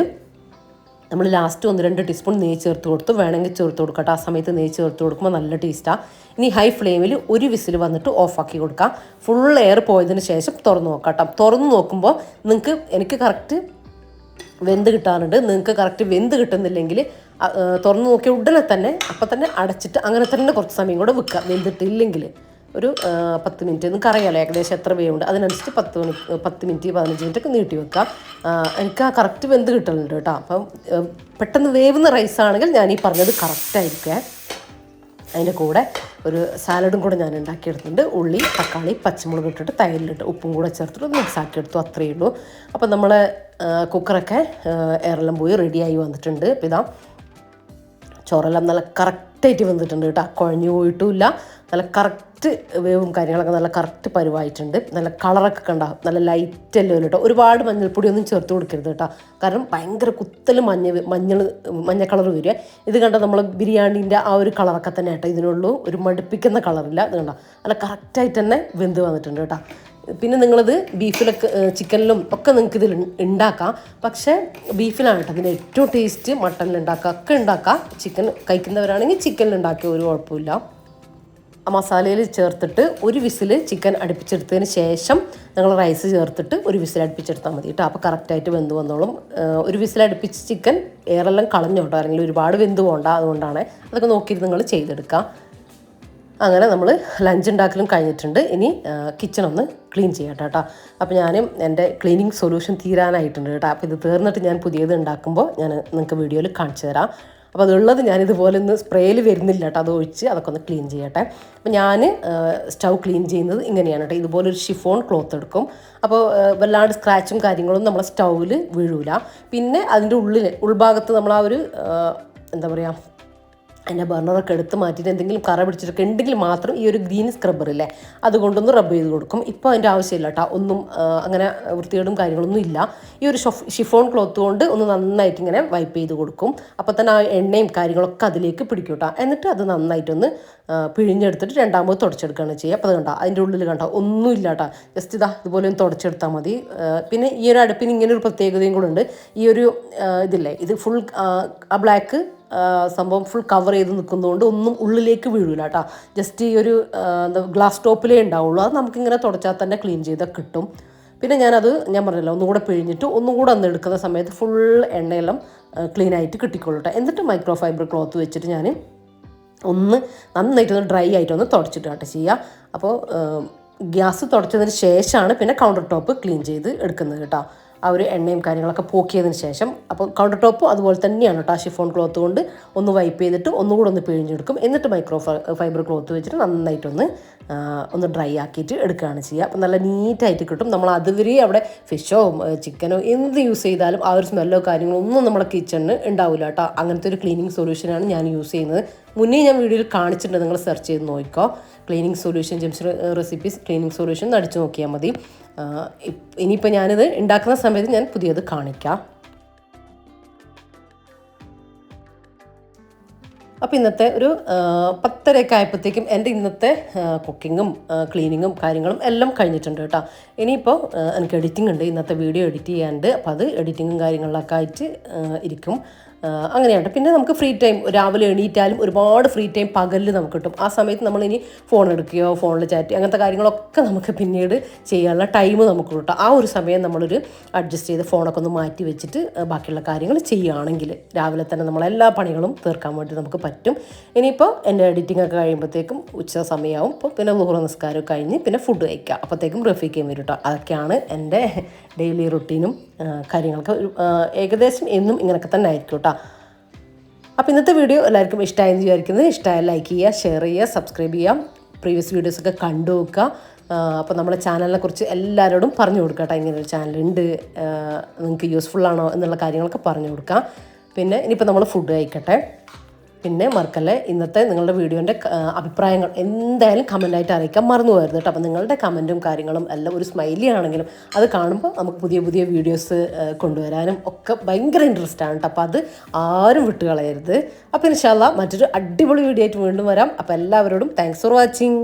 നമ്മൾ ലാസ്റ്റ് 1-2 ടീസ്പൂൺ നെയ്യ് ചേർത്ത് കൊടുത്ത് വേണമെങ്കിൽ ചേർത്ത് കൊടുക്കട്ടെ. ആ സമയത്ത് നെയ്യ് ചേർത്ത് കൊടുക്കുമ്പോൾ നല്ല ടേസ്റ്റാണ്. ഇനി ഹൈ ഫ്ലെയിമിൽ 1 വിസിൽ വന്നിട്ട് ഓഫാക്കി കൊടുക്കാം. ഫുൾ എയർ പോയതിന് ശേഷം തുറന്ന് നോക്കാം കേട്ടോ. തുറന്ന് നോക്കുമ്പോൾ എനിക്ക് കറക്റ്റ് വെന്ത് കിട്ടാറുണ്ട്. നിങ്ങൾക്ക് കറക്റ്റ് വെന്ത് കിട്ടുന്നില്ലെങ്കിൽ തുറന്ന് നോക്കിയ ഉടനെ തന്നെ അപ്പം തന്നെ അടച്ചിട്ട് അങ്ങനെ തന്നെ കുറച്ച് സമയം കൂടെ വെക്കുക. വെന്തിട്ടില്ലെങ്കിൽ ഒരു 10 മിനിറ്റ്, നിങ്ങൾക്ക് അറിയാമല്ലോ ഏകദേശം എത്ര വേവുണ്ട്, അതിനനുസരിച്ച് 10 മിനിറ്റ് 15 മിനിറ്റൊക്കെ നീട്ടി വെക്കാം. എനിക്ക് ആ കറക്റ്റ് വെന്ത് കിട്ടലുണ്ട് കേട്ടോ. അപ്പം പെട്ടെന്ന് വേവുന്ന റൈസാണെങ്കിൽ ഞാൻ ഈ പറഞ്ഞത് കറക്റ്റായിരിക്കേ. അതിൻ്റെ കൂടെ ഒരു സാലഡും കൂടെ ഞാൻ ഉണ്ടാക്കിയെടുത്തിട്ടുണ്ട്. ഉള്ളി, തക്കാളി, പച്ചമുളക് ഇട്ടിട്ട് തൈരിലിട്ട് ഉപ്പും കൂടെ ചേർത്തിട്ട് മിക്സ് ആക്കിയെടുത്തു, അത്രയേ ഉള്ളൂ. അപ്പം നമ്മൾ കുക്കറൊക്കെ എയറെല്ലാം പോയി റെഡിയായി വന്നിട്ടുണ്ട്. അപ്പം ചോറെല്ലാം നല്ല കറക്റ്റായിട്ട് വന്നിട്ടുണ്ട് കേട്ടോ, കുഴഞ്ഞു പോയിട്ടുമില്ല. നല്ല കറക്റ്റ് വേവും കാര്യങ്ങളൊക്കെ നല്ല കറക്റ്റ് പരുവായിട്ടുണ്ട്. നല്ല കളറൊക്കെ കണ്ട നല്ല ലൈറ്റ് എല്ലോ കേട്ടോ. ഒരുപാട് മഞ്ഞൾപ്പൊടിയൊന്നും ചേർത്ത് കൊടുക്കരുത് കേട്ടോ, കാരണം ഭയങ്കര കുത്തൽ മഞ്ഞ കളർ വരിക. ഇത് കണ്ട നമ്മൾ ബിരിയാണീൻ്റെ ആ ഒരു കളറൊക്കെ തന്നെ കേട്ടോ ഇതിനുള്ളൂ, ഒരു മടുപ്പിക്കുന്ന കളറില്ല. ഇത് കണ്ട നല്ല കറക്റ്റായിട്ട് തന്നെ വെന്ത് വന്നിട്ടുണ്ട് കേട്ടോ. പിന്നെ നിങ്ങളത് ബീഫിലൊക്കെ ചിക്കനിലും ഒക്കെ നിങ്ങൾക്ക് ഇതിൽ ഉണ്ടാക്കാം, പക്ഷേ ബീഫിലാണ് കേട്ടോ അതിന് ഏറ്റവും ടേസ്റ്റ്. മട്ടനിൽ ഒക്കെ ഉണ്ടാക്കാം. ചിക്കൻ കഴിക്കുന്നവരാണെങ്കിൽ ചിക്കനിൽ ഉണ്ടാക്കിയ ഒരു കുഴപ്പമില്ല. ആ മസാലയിൽ ചേർത്തിട്ട് 1 വിസിൽ ചിക്കൻ അടുപ്പിച്ചെടുത്തതിന് ശേഷം നിങ്ങൾ റൈസ് ചേർത്തിട്ട് 1 വിസിൽ അടുപ്പിച്ചെടുത്താൽ മതി കേട്ടോ. അപ്പോൾ കറക്റ്റായിട്ട് വെന്ത് വന്നോളും. 1 വിസിൽ അടുപ്പിച്ച് ചിക്കൻ എയറെല്ലാം കളഞ്ഞോട്ടോ, അല്ലെങ്കിൽ ഒരുപാട് വെന്ത് പോകണ്ട, അതുകൊണ്ടാണ്. അതൊക്കെ നോക്കിയിട്ട് നിങ്ങൾ ചെയ്തെടുക്കുക. അങ്ങനെ നമ്മൾ ലഞ്ച് ഉണ്ടാക്കലും കഴിഞ്ഞിട്ടുണ്ട്. ഇനി കിച്ചൺ ഒന്ന് ക്ലീൻ ചെയ്യട്ടെ കേട്ടോ. അപ്പോൾ ഞാനും എൻ്റെ ക്ലീനിങ് സൊല്യൂഷൻ തീരാനായിട്ടുണ്ട് കേട്ടോ. അപ്പോൾ ഇത് തീർന്നിട്ട് ഞാൻ പുതിയത് ഉണ്ടാക്കുമ്പോൾ ഞാൻ നിങ്ങൾക്ക് വീഡിയോയിൽ കാണിച്ചു തരാം. അപ്പോൾ അതുള്ളത് ഞാനിതുപോലെ ഒന്ന് സ്പ്രേയിൽ വരുന്നില്ല കേട്ടോ, അത് ഒഴിച്ച് അതൊക്കെ ഒന്ന് ക്ലീൻ ചെയ്യട്ടെ. അപ്പോൾ ഞാൻ സ്റ്റൗ ക്ലീൻ ചെയ്യുന്നത് ഇങ്ങനെയാണ് കേട്ടോ. ഇതുപോലൊരു ഷിഫോൺ ക്ലോത്ത് എടുക്കും. അപ്പോൾ വല്ലാണ്ട് സ്ക്രാച്ചും കാര്യങ്ങളും നമ്മളെ സ്റ്റൗവിൽ വീഴൂല. പിന്നെ അതിൻ്റെ ഉൾഭാഗത്ത് നമ്മൾ ആ ഒരു എന്താ പറയുക, അതിൻ്റെ ബർണറൊക്കെ എടുത്ത് മാറ്റിയിട്ട് എന്തെങ്കിലും കറ പിടിച്ചിട്ടൊക്കെ ഉണ്ടെങ്കിൽ മാത്രം ഈ ഒരു ഗ്രീൻ സ്ക്രബ്ബറില്ലേ അതുകൊണ്ടൊന്ന് റബ്ബ് ചെയ്ത് കൊടുക്കും. ഇപ്പോൾ അതിൻ്റെ ആവശ്യമില്ല കേട്ടോ, ഒന്നും അങ്ങനെ വൃത്തികേടും കാര്യങ്ങളൊന്നും ഇല്ല. ഈ ഒരു ഷിഫോൺ ക്ലോത്ത് കൊണ്ട് ഒന്ന് നന്നായിട്ട് ഇങ്ങനെ വൈപ്പ് ചെയ്ത് കൊടുക്കും. അപ്പോൾ തന്നെ ആ എണ്ണയും കാര്യങ്ങളൊക്കെ അതിലേക്ക് പിടിക്കും കേട്ടോ. എന്നിട്ട് അത് നന്നായിട്ടൊന്ന് പിഴിഞ്ഞെടുത്തിട്ട് രണ്ടാമത് തുടച്ചെടുക്കുകയാണ് ചെയ്യുക. അപ്പോൾ അത് കണ്ടോ, അതിൻ്റെ ഉള്ളിൽ കണ്ടോ ഒന്നുമില്ല കേട്ടോ, ജസ്റ്റ് ഇതുപോലെ ഒന്ന് തുടച്ചെടുത്താൽ മതി. പിന്നെ ഈ ഒരു അടുപ്പിന് ഇങ്ങനെ ഒരു പ്രത്യേകതയും കൂടെ ഉണ്ട്. ഈ ഒരു ഇതില്ലേ, ഇത് ഫുൾ ആ ബ്ലാക്ക് സംഭവം ഫുൾ കവർ ചെയ്ത് നിൽക്കുന്നതുകൊണ്ട് ഒന്നും ഉള്ളിലേക്ക് വീഴില്ല കേട്ടോ. ജസ്റ്റ് ഈ ഒരു എന്താ ഗ്ലാസ് ടോപ്പിലേ ഉണ്ടാവുള്ളൂ. അത് നമുക്കിങ്ങനെ തുടച്ചാൽ തന്നെ ക്ലീൻ ചെയ്താൽ കിട്ടും. പിന്നെ ഞാൻ പറഞ്ഞല്ലോ, ഒന്നും കൂടെ പിഴിഞ്ഞിട്ട് ഒന്നും കൂടെ ഒന്ന് എടുക്കുന്ന സമയത്ത് ഫുൾ എണ്ണയെല്ലാം ക്ലീൻ ആയിട്ട് കിട്ടിക്കോളൂ കേട്ടോ. എന്നിട്ട് മൈക്രോ ഫൈബർ ക്ലോത്ത് വെച്ചിട്ട് ഞാൻ ഒന്ന് നന്നായിട്ടൊന്ന് ഡ്രൈ ആയിട്ടൊന്ന് തുടച്ചിട്ട് കേട്ടോ ചെയ്യുക. അപ്പോൾ ഗ്യാസ് തുടച്ചതിന് ശേഷമാണ് പിന്നെ കൗണ്ടർ ടോപ്പ് ക്ലീൻ ചെയ്ത് എടുക്കുന്നത് കേട്ടോ. ആ ഒരു എണ്ണയും കാര്യങ്ങളൊക്കെ പോക്കിയതിന് ശേഷം. അപ്പോൾ കൗണ്ടർ ടോപ്പും അതുപോലെ തന്നെയാണ് കേട്ടോ. ഷിഫോൺ ക്ലോത്ത് കൊണ്ട് ഒന്ന് വൈപ്പ് ചെയ്തിട്ട് ഒന്നുകൂടെ ഒന്ന് പിഴിഞ്ഞെടുക്കും. എന്നിട്ട് മൈക്രോ ഫൈബർ ക്ലോത്ത് വെച്ചിട്ട് നന്നായിട്ടൊന്ന് ഡ്രൈ ആക്കിയിട്ട് എടുക്കുകയാണ് ചെയ്യുക. അപ്പോൾ നല്ല നീറ്റായിട്ട് കിട്ടും. നമ്മൾ അതുവരെ അവിടെ ഫിഷോ ചിക്കനോ എന്ത് യൂസ് ചെയ്താലും ആ ഒരു സ്മെല്ലോ കാര്യങ്ങളോ ഒന്നും നമ്മുടെ കിച്ചണിന് ഉണ്ടാവില്ല കേട്ടോ. അങ്ങനത്തെ ഒരു ക്ലീനിങ് സൊല്യൂഷനാണ് ഞാൻ യൂസ് ചെയ്യുന്നത്. മുന്നേ ഞാൻ വീഡിയോയിൽ കാണിച്ചിട്ടുണ്ട്, നിങ്ങൾ സെർച്ച് ചെയ്ത് നോക്കിക്കോ. Cleaning solution, Gems recipes cleaning solution അടിച്ചു നോക്കിയാൽ മതി. ഇനിയിപ്പോൾ ഞാനിത് ഉണ്ടാക്കുന്ന സമയത്ത് ഞാൻ പുതിയത് കാണിക്കാം. അപ്പോൾ ഇന്നത്തെ ഒരു 10:30 ആയപ്പോഴത്തേക്കും എൻ്റെ ഇന്നത്തെ കുക്കിങ്ങും ക്ലീനിങ്ങും കാര്യങ്ങളും എല്ലാം കഴിഞ്ഞിട്ടുണ്ട് കേട്ടോ. ഇനിയിപ്പോൾ എനിക്ക് എഡിറ്റിംഗ് ഉണ്ട്, ഇന്നത്തെ വീഡിയോ എഡിറ്റ് ചെയ്യാനുണ്ട്. അപ്പോൾ അത് എഡിറ്റിങ്ങും കാര്യങ്ങളിലൊക്കെ ആയിട്ട് ഇരിക്കും. അങ്ങനെയാണ്. പിന്നെ നമുക്ക് ഫ്രീ ടൈം രാവിലെ എണീറ്റാലും ഒരുപാട് ഫ്രീ ടൈം പകലിൽ നമുക്ക് കിട്ടും. ആ സമയത്ത് നമ്മളിനി ഫോൺ എടുക്കുകയോ ഫോണിൽ ചാറ്റ് അങ്ങനത്തെ കാര്യങ്ങളൊക്കെ നമുക്ക് പിന്നീട് ചെയ്യാനുള്ള ടൈം നമുക്ക് കിട്ടും. ആ ഒരു സമയം നമ്മളൊരു അഡ്ജസ്റ്റ് ചെയ്ത് ഫോണൊക്കെ ഒന്ന് മാറ്റി വെച്ചിട്ട് ബാക്കിയുള്ള കാര്യങ്ങൾ ചെയ്യുകയാണെങ്കിൽ രാവിലെ തന്നെ നമ്മളെല്ലാ പണികളും തീർക്കാൻ വേണ്ടി നമുക്ക് പറ്റും. ഇനിയിപ്പോൾ എൻ്റെ എഡിറ്റിംഗ് ഒക്കെ കഴിയുമ്പോഴത്തേക്കും ഉച്ച സമയമാവും. അപ്പോൾ പിന്നെ ളുഹർ നിസ്കാരം കഴിഞ്ഞ് പിന്നെ ഫുഡ് കഴിക്കുക, അപ്പോഴത്തേക്കും റഫീഖയും വരും കേട്ടോ. അതൊക്കെയാണ് എൻ്റെ ഡെയിലി റുട്ടീനും കാര്യങ്ങളൊക്കെ. ഏകദേശം എന്നും ഇങ്ങനെയൊക്കെ തന്നെ ആയിരിക്കും കേട്ടോ. അപ്പോൾ ഇന്നത്തെ വീഡിയോ എല്ലാവർക്കും ഇഷ്ടമായെന്ന് വിചാരിക്കുന്നത്. ഇഷ്ടമായ ലൈക്ക് ചെയ്യുക, ഷെയർ ചെയ്യുക, സബ്സ്ക്രൈബ് ചെയ്യാം, പ്രീവിയസ് വീഡിയോസൊക്കെ കണ്ടു നോക്കുക. അപ്പോൾ നമ്മുടെ ചാനലിനെ കുറിച്ച് എല്ലാവരോടും പറഞ്ഞു കൊടുക്കുക കേട്ടോ. ഇങ്ങനൊരു ചാനലുണ്ട്, നിങ്ങൾക്ക് യൂസ്ഫുള്ളാണോ എന്നുള്ള കാര്യങ്ങളൊക്കെ പറഞ്ഞു കൊടുക്കാം. പിന്നെ ഇനിയിപ്പോൾ നമ്മൾ ഫുഡ് കഴിക്കട്ടെ. പിന്നെ മറക്കല്ലേ, ഇന്നത്തെ നിങ്ങളുടെ വീഡിയോൻ്റെ അഭിപ്രായങ്ങൾ എന്തായാലും കമൻറ്റായിട്ട് അറിയിക്കാൻ മറന്നു പോകരുത് കേട്ടോ. അപ്പോൾ നിങ്ങളുടെ കമൻറ്റും കാര്യങ്ങളും എല്ലാം ഒരു സ്മൈലി ആണെങ്കിലും അത് കാണുമ്പോൾ നമുക്ക് പുതിയ പുതിയ വീഡിയോസ് കൊണ്ടുവരാനും ഒക്കെ ഭയങ്കര ഇൻട്രസ്റ്റ് ആണ് കേട്ടോ. അപ്പോൾ അത് ആരും വിട്ടുകളയരുത്. അപ്പോൾ ഇൻഷാ അല്ലാഹ് മറ്റൊരു അടിപൊളി വീഡിയോ ആയിട്ട് വീണ്ടും വരാം. അപ്പോൾ എല്ലാവരോടും താങ്ക്സ് ഫോർ വാച്ചിങ്.